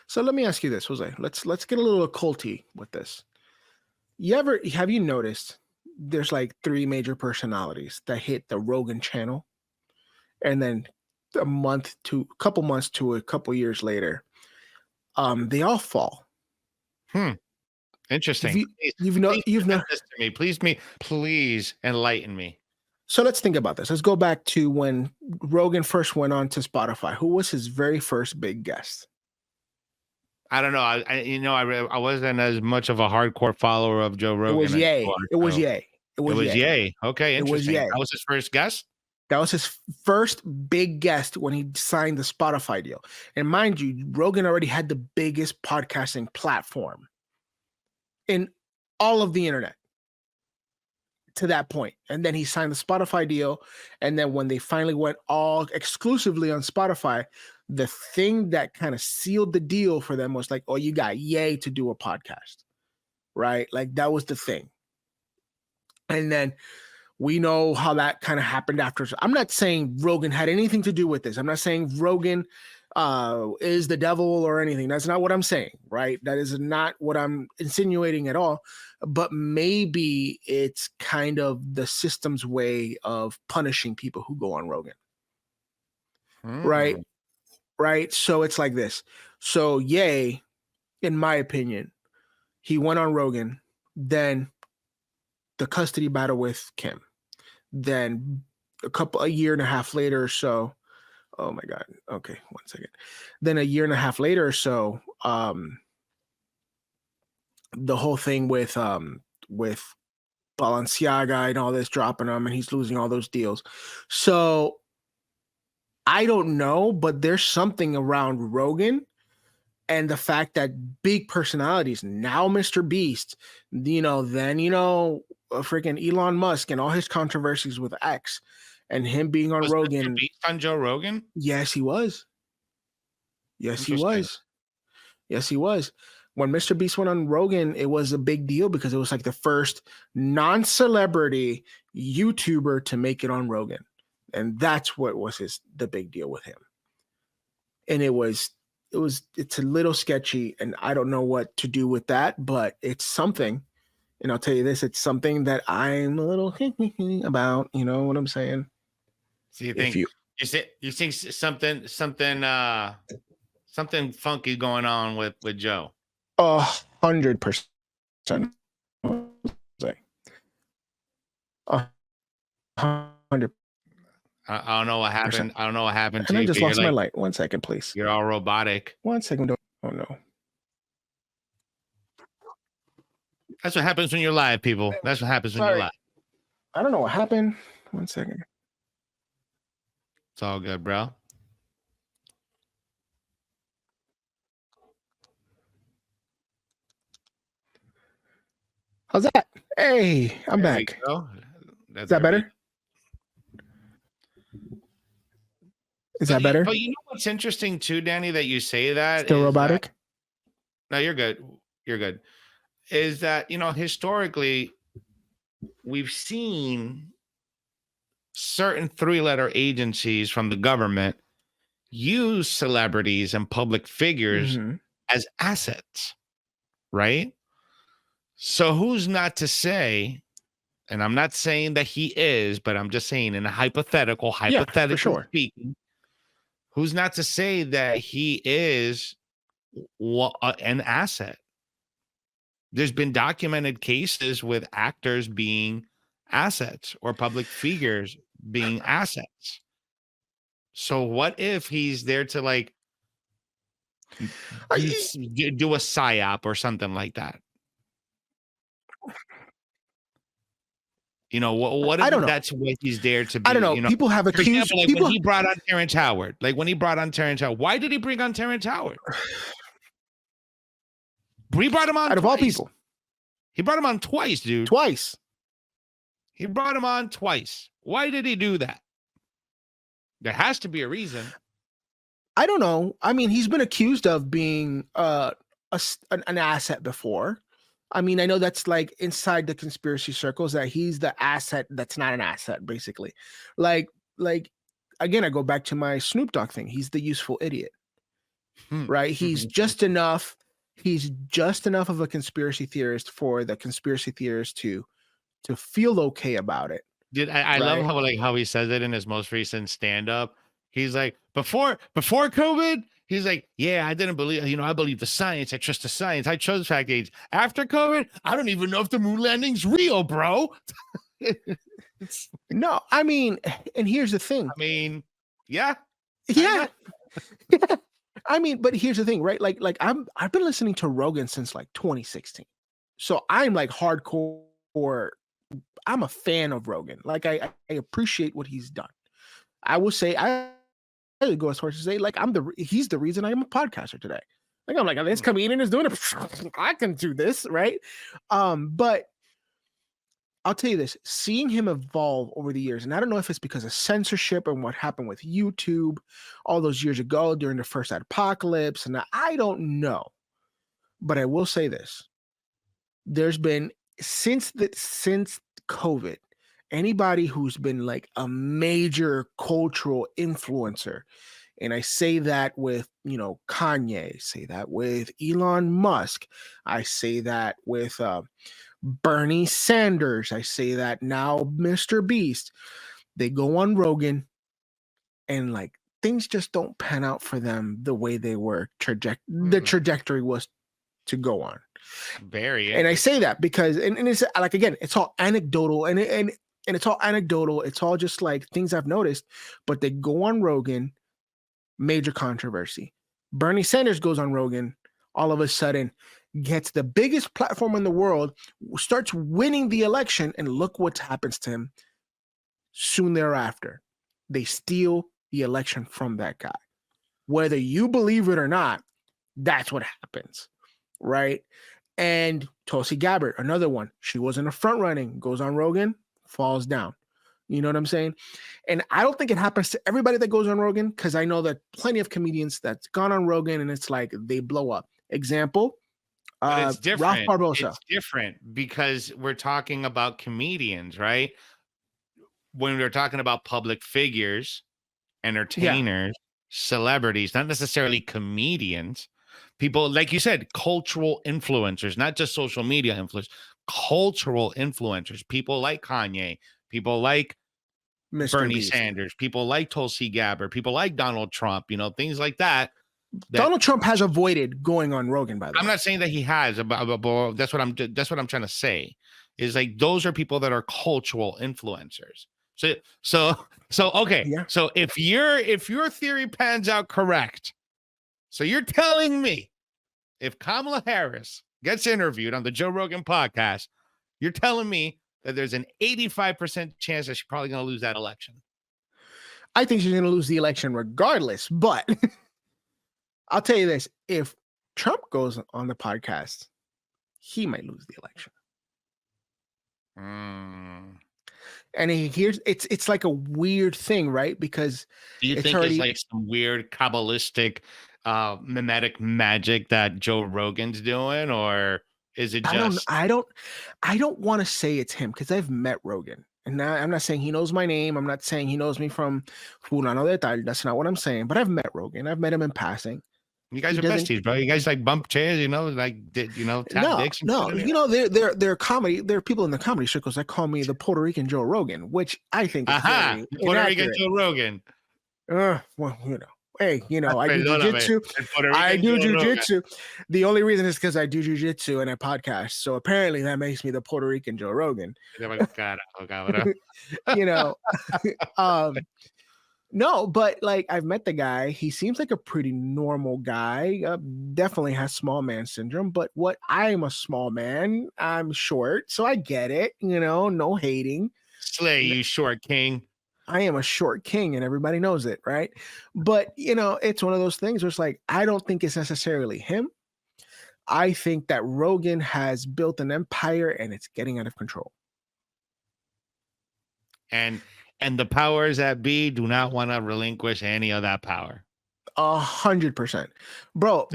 So let me ask you this, Jose. Let's get a little occulty with this. Have you noticed there's like 3 major personalities that hit the Rogan channel, and then a couple months to a couple years later, they all fall? Interesting. You've noticed this to me. Please enlighten me. So let's think about this. Let's go back to when Rogan first went on to Spotify. Who was his very first big guest? I don't know. I wasn't as much of a hardcore follower of Joe Rogan. It was Ye. It was Ye. It was Ye. Okay, interesting. That was his first guest? That was his first big guest when he signed the Spotify deal. And mind you, Rogan already had the biggest podcasting platform in all of the internet to that point. And then he signed the Spotify deal. And then when they finally went all exclusively on Spotify, the thing that kind of sealed the deal for them was like, oh, you got Ye to do a podcast, right? Like that was the thing. And then we know how that kind of happened after. I'm not saying Rogan had anything to do with this. I'm not saying Rogan is the devil or anything. That's not what I'm saying, right? That is not what I'm insinuating at all. But maybe it's kind of the system's way of punishing people who go on Rogan, right? Right. So it's like this. So Ye, in my opinion, he went on Rogan, then the custody battle with Kim, then a year and a half later or so. Oh my God. Okay. 1 second. Then a year and a half later or so, the whole thing with Balenciaga and all this dropping him, and he's losing all those deals. So I don't know, but there's something around Rogan and the fact that big personalities, now Mr. Beast, then freaking Elon Musk and all his controversies with X, and him being on Rogan. Mr. Beast on Joe Rogan? Yes, he was. Yes, he was. Yes, he was. When Mr. Beast went on Rogan, it was a big deal because it was like the first non-celebrity YouTuber to make it on Rogan. And that's what was the big deal with him. And it's a little sketchy, and I don't know what to do with that, but it's something. And I'll tell you this, it's something that I'm a little about, you know what I'm saying? So you think you think something funky going on with Joe? 100%. 100%. I don't know what happened. I don't know what happened to you. I just lost my light. 1 second, please. You're all robotic. 1 second. Oh no. That's what happens when you're live, people. That's what happens when you're live. I don't know what happened. 1 second. It's all good, bro. How's that? Hey, I'm back. Is that better? Is that better? But you know what's interesting too, Danny, that you say that. Still robotic? No, you're good. You're good. Is that, historically, we've seen certain 3-letter agencies from the government use celebrities and public figures Mm-hmm. as assets, right? So who's not to say, and I'm not saying that he is, but I'm just saying in a hypothetical for sure. speaking, who's not to say that he is an asset? There's been documented cases with actors being assets or public figures being assets. So what if he's there to like do a psyop or something like that? You know, what I don't if know. that's what he's there to be? I don't know. You know, People have for accused example, like people. when he brought on Terrence Howard. Why did he bring on Terrence Howard? He brought him on Out of all twice. people. He brought him on twice, dude. Twice. He brought him on twice. Why did he do that? There has to be a reason. I don't know. I mean, he's been accused of being an asset before. I mean, I know that's like inside the conspiracy circles that he's the asset that's not an asset, basically. Like again, I go back to my Snoop Dogg thing. He's the useful idiot, right? He's just enough. He's just enough of a conspiracy theorist for the conspiracy theorists to feel okay about it. Dude, I love how he says it in his most recent stand-up. He's like, before COVID, he's like, yeah, I didn't believe, I believe the science. I trust the science. I chose fact age. After COVID, I don't even know if the moon landing's real, bro. No, I mean, and here's the thing. I mean, yeah. I mean, but here's the thing, right? Like I've been listening to Rogan since like 2016. So I'm like hardcore. I'm a fan of Rogan. Like I appreciate what he's done. I will say I would go as far as to say like he's the reason I am a podcaster today. Like I'm like, this comedian is doing it. I can do this, right? But I'll tell you this, seeing him evolve over the years, and I don't know if it's because of censorship and what happened with YouTube all those years ago during the first apocalypse, and I don't know. But I will say this. There's been since COVID, anybody who's been like a major cultural influencer, and I say that with, Kanye, say that with Elon Musk, I say that with Bernie Sanders, I say that now Mr. Beast, they go on Rogan and like things just don't pan out for them the way they were the trajectory was to go on. And I say that because and it's like, again, it's all anecdotal and it's all anecdotal. It's all just like things I've noticed, but they go on Rogan, major controversy. Bernie Sanders goes on Rogan, all of a sudden gets the biggest platform in the world, starts winning the election, and look what happens to him soon thereafter. They steal the election from that guy. Whether you believe it or not, that's what happens, right? And Tulsi Gabbard, another one. She was in the front running, goes on Rogan, falls down. You know what I'm saying? And I don't think it happens to everybody that goes on Rogan, because I know that plenty of comedians that's gone on Rogan and it's like they blow up. Example, but it's different. Ralph Barbosa. It's different because we're talking about comedians, right? When we're talking about public figures, entertainers, celebrities, not necessarily comedians, people, like you said, cultural influencers, not just social media influencers, cultural influencers, people like Kanye, people like Mr. Bernie Beast. Sanders, people like Tulsi Gabbard, people like Donald Trump, things like that. Donald Trump has avoided going on Rogan, by the way. I'm not saying that he has, but that's what I'm trying to say. Is like those are people that are cultural influencers. So okay. Yeah. So if your theory pans out correct, so you're telling me if Kamala Harris gets interviewed on the Joe Rogan podcast, you're telling me that there's an 85% chance that she's probably going to lose that election. I think she's going to lose the election regardless, but I'll tell you this, if Trump goes on the podcast, he might lose the election. And it's like a weird thing, right? Because do you think it's like some weird Kabbalistic mimetic magic that Joe Rogan's doing, or is it just I don't want to say it's him because I've met Rogan And now, I'm not saying he knows my name. I'm not saying he knows me from Fulano de Tal. That's not what I'm saying. But I've met Rogan. I've met him in passing. You guys are besties, bro. You guys like bump chairs, tap dicks. No. They're comedy. There are people in the comedy circles that call me the Puerto Rican Joe Rogan, which I think is very Puerto Rican Joe Rogan. Well, hey, I do jiu-jitsu. I do jiu-jitsu. The only reason is because I do jiu-jitsu and I podcast. So apparently that makes me the Puerto Rican Joe Rogan. No, but like I've met the guy. He seems like a pretty normal guy. Definitely has small man syndrome. But I'm a small man. I'm short, so I get it. No hating. Slay, you short king. I am a short king, and everybody knows it, right? But it's one of those things where it's like I don't think it's necessarily him. I think that Rogan has built an empire, and it's getting out of control. And the powers that be do not want to relinquish any of that power. 100%, bro.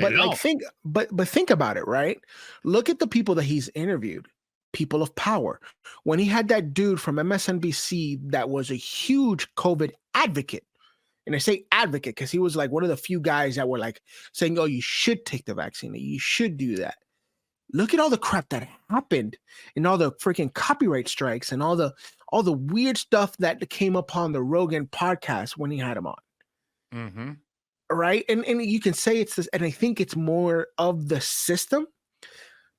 But think about it, right? Look at the people that he's interviewed, people of power. When he had that dude from MSNBC that was a huge COVID advocate, and I say advocate because he was like one of the few guys that were like saying, "Oh, you should take the vaccine. You should do that." Look at all the crap that happened and all the freaking copyright strikes and all the weird stuff that came upon the Rogan podcast when he had him on. Mm-hmm. Right. And you can say it's this, and I think it's more of the system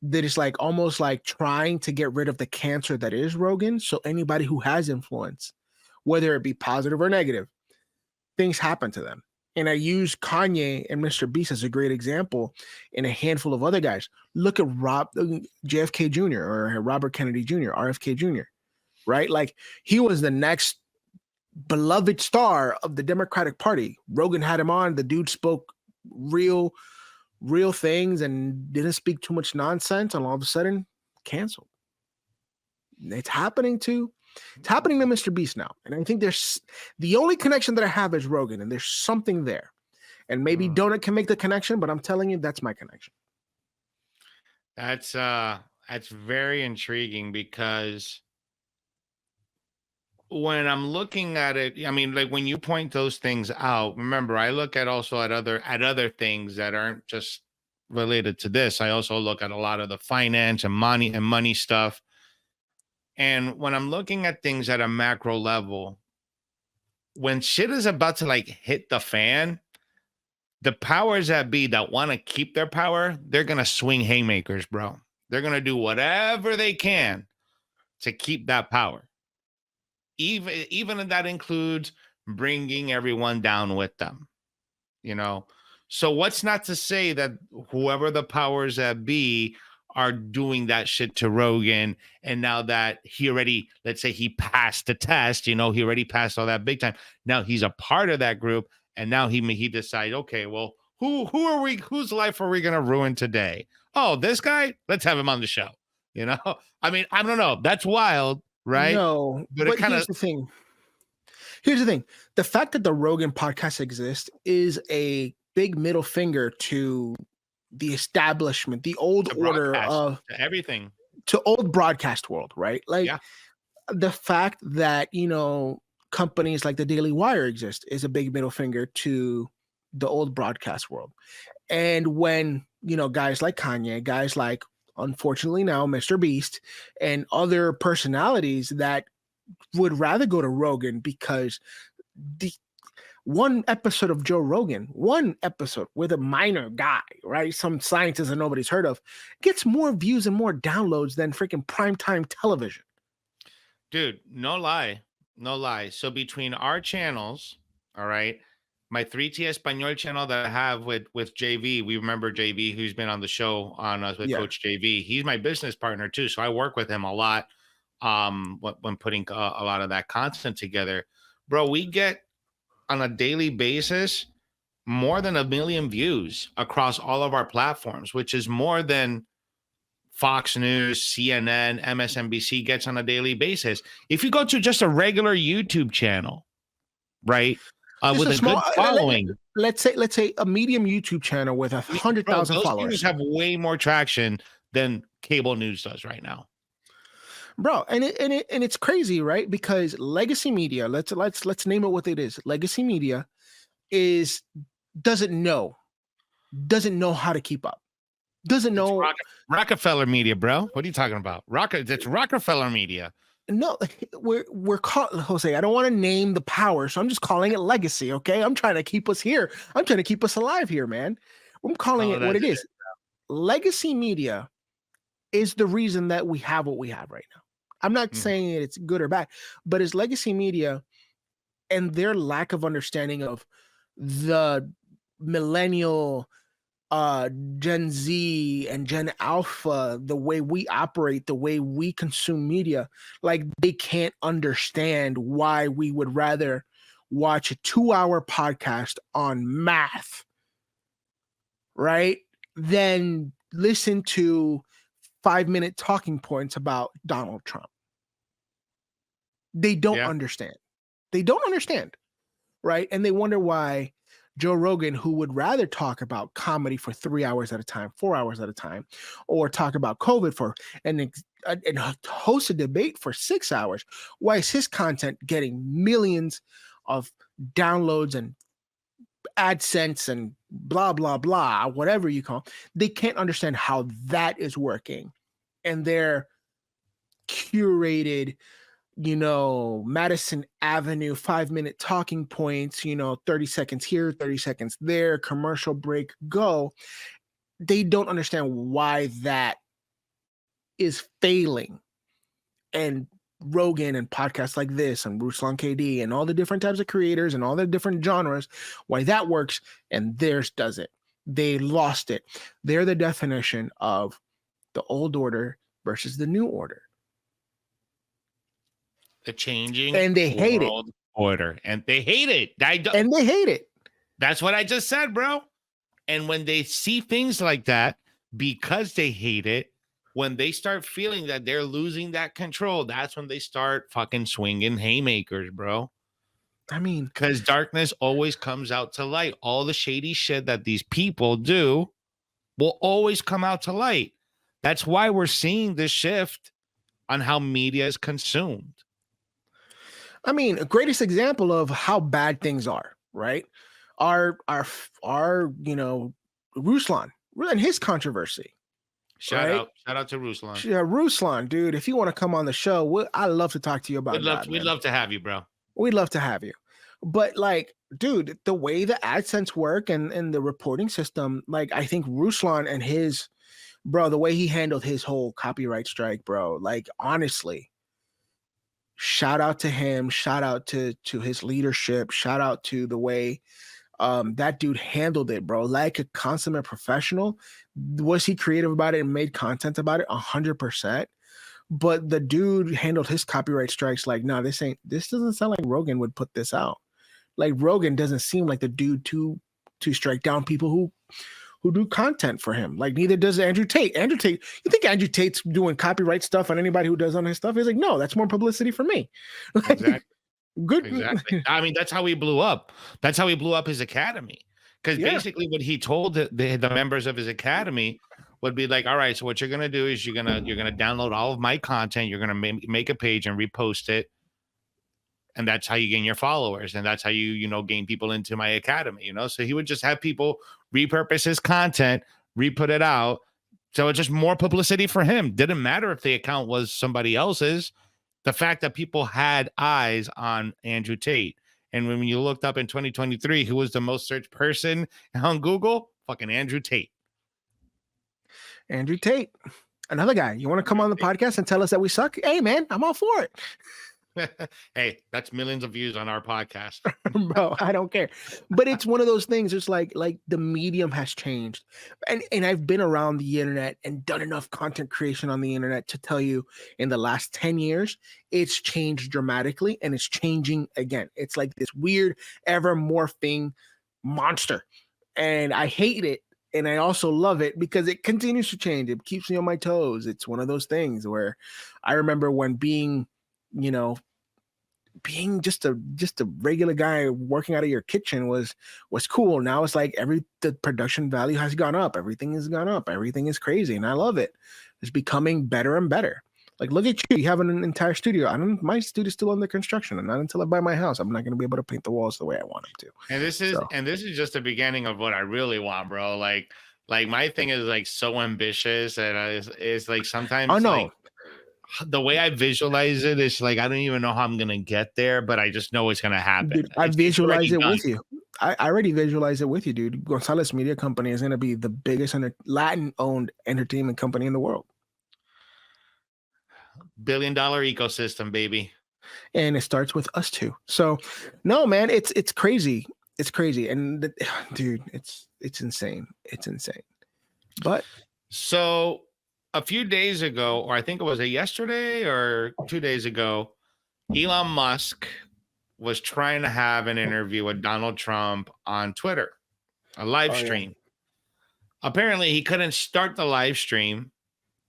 that is like almost like trying to get rid of the cancer that is Rogan. So anybody who has influence, whether it be positive or negative, things happen to them. And I use Kanye and Mr. Beast as a great example, and a handful of other guys. Look at JFK Jr. or Robert Kennedy Jr., RFK Jr., right? Like he was the next beloved star of the Democratic Party. Rogan had him on. The dude spoke real things and didn't speak too much nonsense, and all of a sudden canceled. It's happening to Mr. Beast now. And I think there's the only connection that I have is Rogan, and there's something there. And maybe Donut can make the connection, but I'm telling you, that's my connection. That's very intriguing, because when I'm looking at it, I mean, like when you point those things out, remember, I look at also at other things that aren't just related to this. I also look at a lot of the finance and money stuff. And when I'm looking at things at a macro level, when shit is about to like hit the fan, the powers that be that want to keep their power, they're going to swing haymakers, bro. They're going to do whatever they can to keep that power. Even if that includes bringing everyone down with them, So what's not to say that whoever the powers that be are doing that shit to Rogan, and now that he already, let's say he passed the test, he already passed all that big time. Now he's a part of that group, and now he decides, okay, well, who are we? Whose life are we gonna ruin today? Oh, this guy. Let's have him on the show. I mean, I don't know. That's wild, right? No, but here's the thing. Here's the thing: the fact that the Rogan podcast exists is a big middle finger to the establishment, the old order of everything, to old broadcast world, right? Like the fact that, companies like the Daily Wire exist is a big middle finger to the old broadcast world. And when, guys like Kanye, guys like, unfortunately now, Mr. Beast, and other personalities that would rather go to Rogan because the one episode of Joe Rogan, one episode with a minor guy, right? Some scientist that nobody's heard of, gets more views and more downloads than freaking primetime television. Dude, no lie. So between our channels, all right, my 3T Espanol channel that I have with JV, we remember JV, who's been on the show on us with Coach JV. He's my business partner too, so I work with him a lot when putting a lot of that content together. Bro, we get on a daily basis more than 1 million views across all of our platforms, which is more than Fox News, CNN, MSNBC gets on a daily basis. If you go to just a regular YouTube channel, right, with a good following, let's say a medium YouTube channel with 100,000 followers, have way more traction than cable news does right now. bro. And it's crazy, right? Because legacy media, let's name it what it is. Legacy media doesn't know how to keep up. Doesn't know. Rockefeller media, bro. What are you talking about? It's Rockefeller media. No, we're called Jose. I don't want to name the power, so I'm just calling it legacy. Okay, I'm trying to keep us here. I'm trying to keep us alive here, man. I'm calling it what it is. Legacy media is the reason that we have what we have right now. I'm not saying it's good or bad, but it's legacy media and their lack of understanding of the millennial, Gen Z and Gen Alpha, the way we operate, the way we consume media, like they can't understand why we would rather watch a 2-hour podcast on math, right, than listen to 5-minute talking points about Donald Trump. They don't understand. They don't understand, right? And they wonder why Joe Rogan, who would rather talk about comedy for 3 hours at a time, 4 hours at a time, or talk about COVID and host a debate for 6 hours, why is his content getting millions of downloads and AdSense and blah, blah, blah, whatever you call it? They can't understand how that is working. And their curated, Madison Avenue 5-minute talking points, 30 seconds here, 30 seconds there, commercial break, go. They don't understand why that is failing. And Rogan and podcasts like this and Ruslan KD and all the different types of creators and all the different genres, why that works and theirs doesn't. They lost it. They're the definition of the old order versus the new order. The changing and they hate it. Order. And they hate it. And they hate it. That's what I just said, bro. And when they see things like that, because they hate it, when they start feeling that they're losing that control, that's when they start fucking swinging haymakers, bro. I mean, because darkness always comes out to light. All the shady shit that these people do will always come out to light. That's why we're seeing this shift on how media is consumed. I mean, a greatest example of how bad things are, right? Our Ruslan and his controversy. Shout out to Ruslan. Yeah, Ruslan, dude. If you want to come on the show, I'd love to talk to you about that. We'd love to have you, bro. We'd love to have you. But like, dude, the way the AdSense work and the reporting system, like I think Ruslan and his the way he handled his whole copyright strike, bro, like honestly, shout out to him, shout out to his leadership, shout out to the way that dude handled it, bro, like a consummate professional. Was he creative about it and made content about it? 100%. But the dude handled his copyright strikes like, no, this doesn't sound like Rogan would put this out. Like Rogan doesn't seem like the dude to strike down people who do content for him. Like neither does Andrew Tate. You think Andrew Tate's doing copyright stuff on anybody who does on his stuff? He's like, no, that's more publicity for me. Exactly. Good. Exactly. I mean, that's how he blew up. That's how he blew up his academy. Because basically what he told the members of his academy would be like, all right, so what you're going to do is you're going to download all of my content. You're going to make a page and repost it. And that's how you gain your followers. And that's how you gain people into my academy, So he would just have people repurpose his content, re-put it out. So it's just more publicity for him. Didn't matter if the account was somebody else's. The fact that people had eyes on Andrew Tate. And when you looked up in 2023, who was the most searched person on Google? Fucking Andrew Tate. Andrew Tate. Another guy. You want to come on the podcast and tell us that we suck? Hey, man, I'm all for it. Hey, that's millions of views on our podcast. Bro, I don't care. But it's one of those things. It's like the medium has changed. And I've been around the internet and done enough content creation on the internet to tell you in the last 10 years, it's changed dramatically and it's changing again. It's like this weird, ever morphing monster. And I hate it. And I also love it because it continues to change. It keeps me on my toes. It's one of those things where I remember when being just a regular guy working out of your kitchen was cool. Now it's like the production value has gone up. Everything has gone up. Everything is crazy. And I love it. It's becoming better and better. Like, look at you. You have an entire studio. My studio's still under construction, and not until I buy my house, I'm not going to be able to paint the walls the way I want them to. And this is just the beginning of what I really want, bro. Like my thing is like so ambitious, and it's like sometimes like the way I visualize it is like I don't even know how I'm gonna get there, but I just know it's gonna happen. Dude, I visualize it with you. I already visualize it with you, dude. Gonzalez Media Company is gonna be the biggest Latin-owned entertainment company in the world. Billion-dollar ecosystem, baby. And it starts with us two. So, no, man, it's crazy. It's crazy, and dude, it's insane. It's insane. But so a few days ago, or I think it was yesterday or 2 days ago, Elon Musk was trying to have an interview with Donald Trump on Twitter, a live stream. Yeah. Apparently, he couldn't start the live stream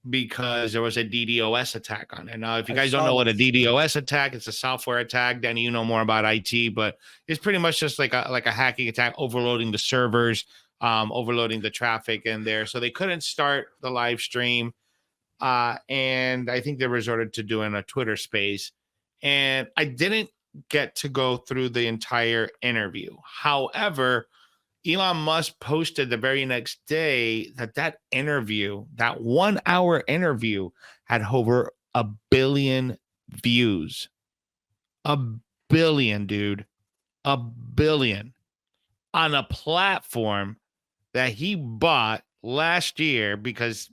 because there was a DDoS attack on it. Now, if you guys don't know what a DDoS attack, it's a software attack. Danny, you know more about IT, but it's pretty much just like a hacking attack, overloading the servers, overloading the traffic in there. So they couldn't start the live stream. And I think they resorted to doing a Twitter space. And I didn't get to go through the entire interview. However, Elon Musk posted the very next day that interview, that 1 hour interview, had over 1 billion views. 1 billion, dude. 1 billion on a platform that he bought last year because,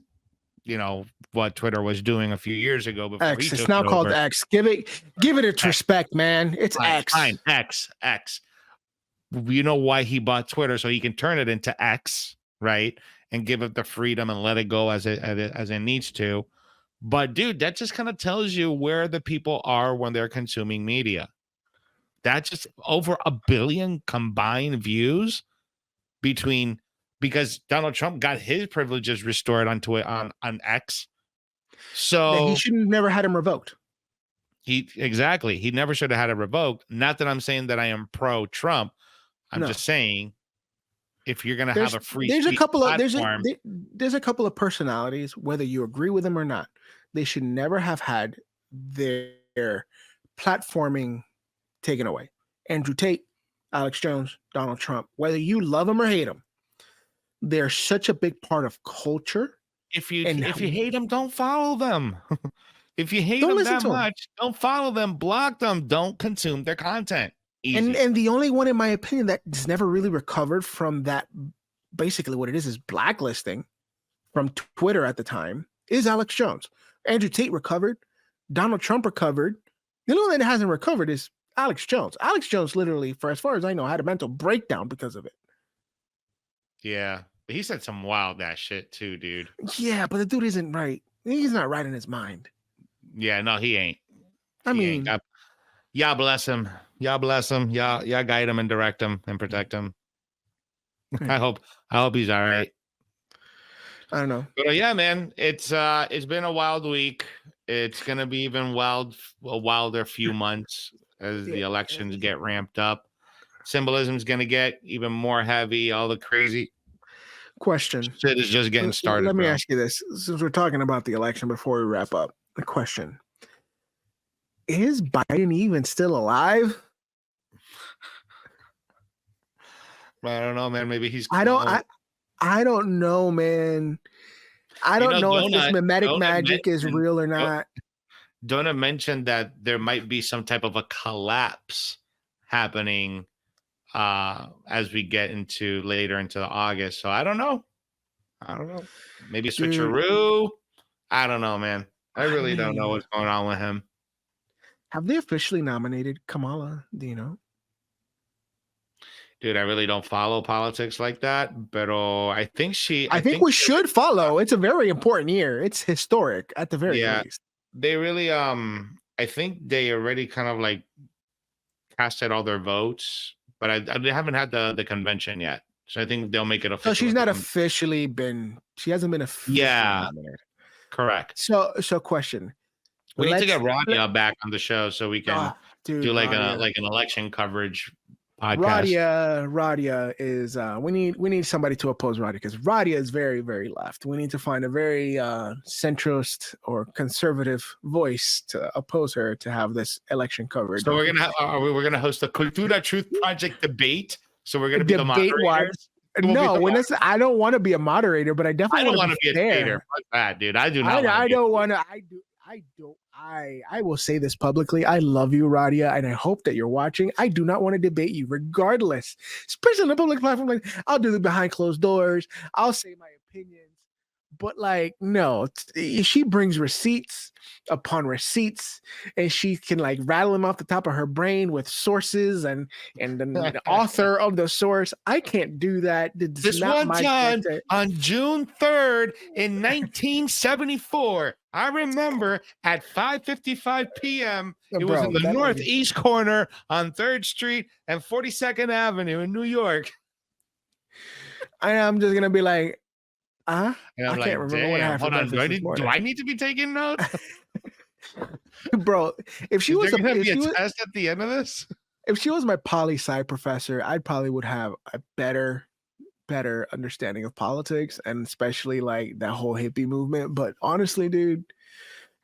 you know, what Twitter was doing a few years ago before X. he took It's now called over. X. Give it its respect, man. It's fine, X. Fine. X. You know why he bought Twitter, so he can turn it into X, right? And give it the freedom and let it go as it needs to. But dude, that just kind of tells you where the people are when they're consuming media. That's just over 1 billion combined views because Donald Trump got his privileges restored on X. So he should have never had him revoked. He never should have had it revoked. Not that I'm saying that I am pro Trump. I'm just saying, if you're gonna have a free there's a couple platform, of there's a couple of personalities, whether you agree with them or not, they should never have had their platforming taken away. Andrew Tate, Alex Jones, Donald Trump, whether you love them or hate them, they're such a big part of culture. If you hate them, don't follow them. If you hate them that much, don't follow them, block them, don't consume their content. Easy. And the only one, in my opinion, that's never really recovered from that, basically what it is blacklisting from Twitter at the time, is Alex Jones. Andrew Tate recovered. Donald Trump recovered. The only one that hasn't recovered is Alex Jones. Alex Jones literally, for as far as I know, had a mental breakdown because of it. Yeah. But he said some wild ass shit too, dude. Yeah, but the dude isn't right. He's not right in his mind. Yeah, no, he ain't. I mean, y'all bless him. Y'all bless him. Y'all guide him and direct him and protect him. I hope he's all right. I don't know. But yeah, man, it's been a wild week. It's gonna be even a wilder few months as the elections get ramped up. Symbolism is gonna get even more heavy. All the crazy question shit is just getting started. Let me ask you this, since we're talking about the election before we wrap up. The question: is Biden even still alive? I don't know, man. Maybe he's. I don't know, man. I don't know if this mimetic magic is real or not. Donut mentioned that there might be some type of a collapse happening as we get later into August. So I don't know. Maybe a switcheroo. I don't know, man. I really don't know what's going on with him. Have they officially nominated Kamala? Do you know? Dude, I really don't follow politics like that, but I think we should follow. It's a very important year. It's historic at the very least. They really, I think they already kind of like casted all their votes, but I haven't had the convention yet. So I think they'll make it official. So she's not officially been. She hasn't been officially nominated. Correct. So question. We need to get Rania back on the show so we can do like an election coverage podcast. Radia is we need somebody to oppose Radia, because Radia is very, very left. We need to find a very centrist or conservative voice to oppose her to have this election covered. So we're gonna host a Cultura Truth Project debate. So we're gonna be the moderators. No, I don't want to be a moderator, but I definitely don't want to be a debater. Fuck that, dude. I do not. I don't want to. I will say this publicly. I love you, Radia, and I hope that you're watching. I do not want to debate you, regardless. Especially on a public platform, like I'll do it behind closed doors. I'll say my opinions, but like, no, she brings receipts upon receipts, and she can like rattle them off the top of her brain with sources and the author of the source. I can't do that. This one time on June 3rd in 1974. I remember at 5:55 p.m. It was in the northeast corner on 3rd Street and 42nd Avenue in New York. I'm just gonna be like, and I'm can't remember what happened. Hold on, do I need to be taking notes, bro? If she was gonna be a test at the end of this, if she was my poli-sci professor, I probably would have a better understanding of politics, and especially like that whole hippie movement. But honestly, dude,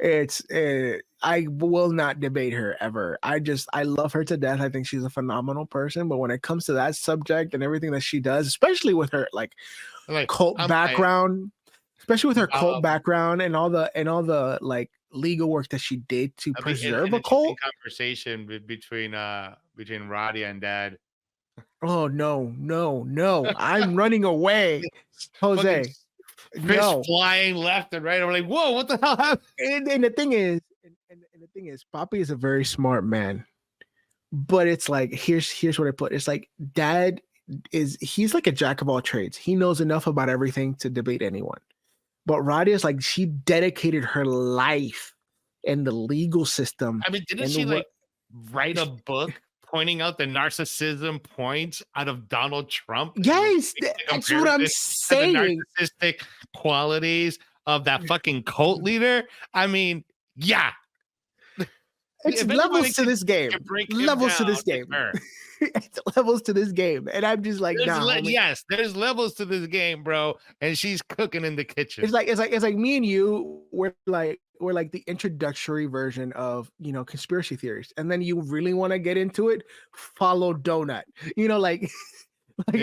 I will not debate her ever. I love her to death. I think she's a phenomenal person, but when it comes to that subject and everything that she does, especially with her like cult background, and all the like legal work that she did to preserve a cult. Conversation between Radia and Dad. Oh no! I'm running away, Jose. Fish flying left and right. I'm like, whoa, what the hell happened? And the thing is, Papi is a very smart man, but it's like here's what I put. It's like Dad he's like a jack of all trades. He knows enough about everything to debate anyone. But Radia is like, she dedicated her life in the legal system. I mean, didn't she like write a book pointing out the narcissism points out of Donald Trump? Yes, that's what I'm saying. The narcissistic qualities of that fucking cult leader. I mean, yeah. It's levels to this game. Levels to this game. It's levels to this game. And I'm just like, yes, there's levels to this game, bro. And she's cooking in the kitchen. It's like me and you we're like the introductory version of, conspiracy theories. And then you really want to get into it, follow Donut.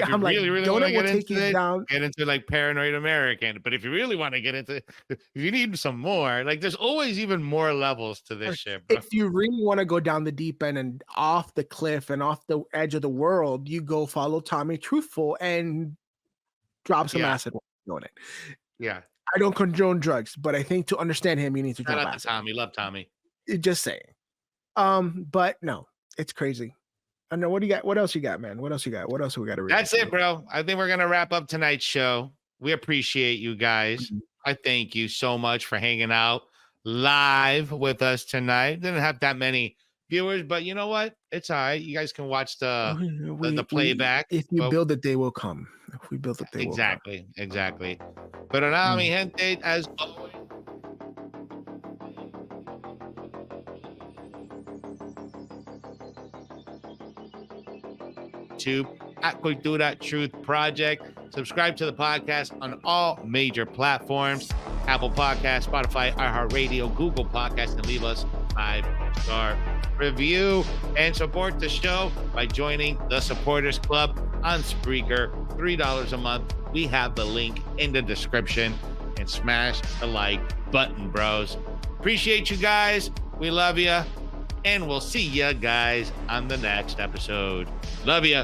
I'm like, really Donut will take you down. Get into like Paranoid American. But if you really want to get into, if you need some more, like there's always even more levels to this shit, bro. If you really want to go down the deep end and off the cliff and off the edge of the world, you go follow Tommy Truthful and drop some acid on it. Yeah. I don't condone drugs, but I think to understand him, you need to drop acid. Tommy, love Tommy. Just saying. But no, it's crazy. I know. What do you got? What else you got, man? What else you got? What else we got to read? That's it, bro. I think we're gonna wrap up tonight's show. We appreciate you guys. Mm-hmm. I thank you so much for hanging out live with us tonight. Didn't have that many viewers, but you know what? It's all right. You guys can watch the playback. If you build it, they will come. If we build it, they will come. Exactly. Pero nada, mi gente, as always. At Cultura Truth Project. Subscribe to the podcast on all major platforms: Apple Podcasts, Spotify, iHeartRadio, Google Podcasts, and leave us a 5-star review. And support the show by joining the Supporters Club on Spreaker. $3 a month. We have the link in the description. And smash the like button, bros. Appreciate you guys. We love you. And we'll see you guys on the next episode. Love you.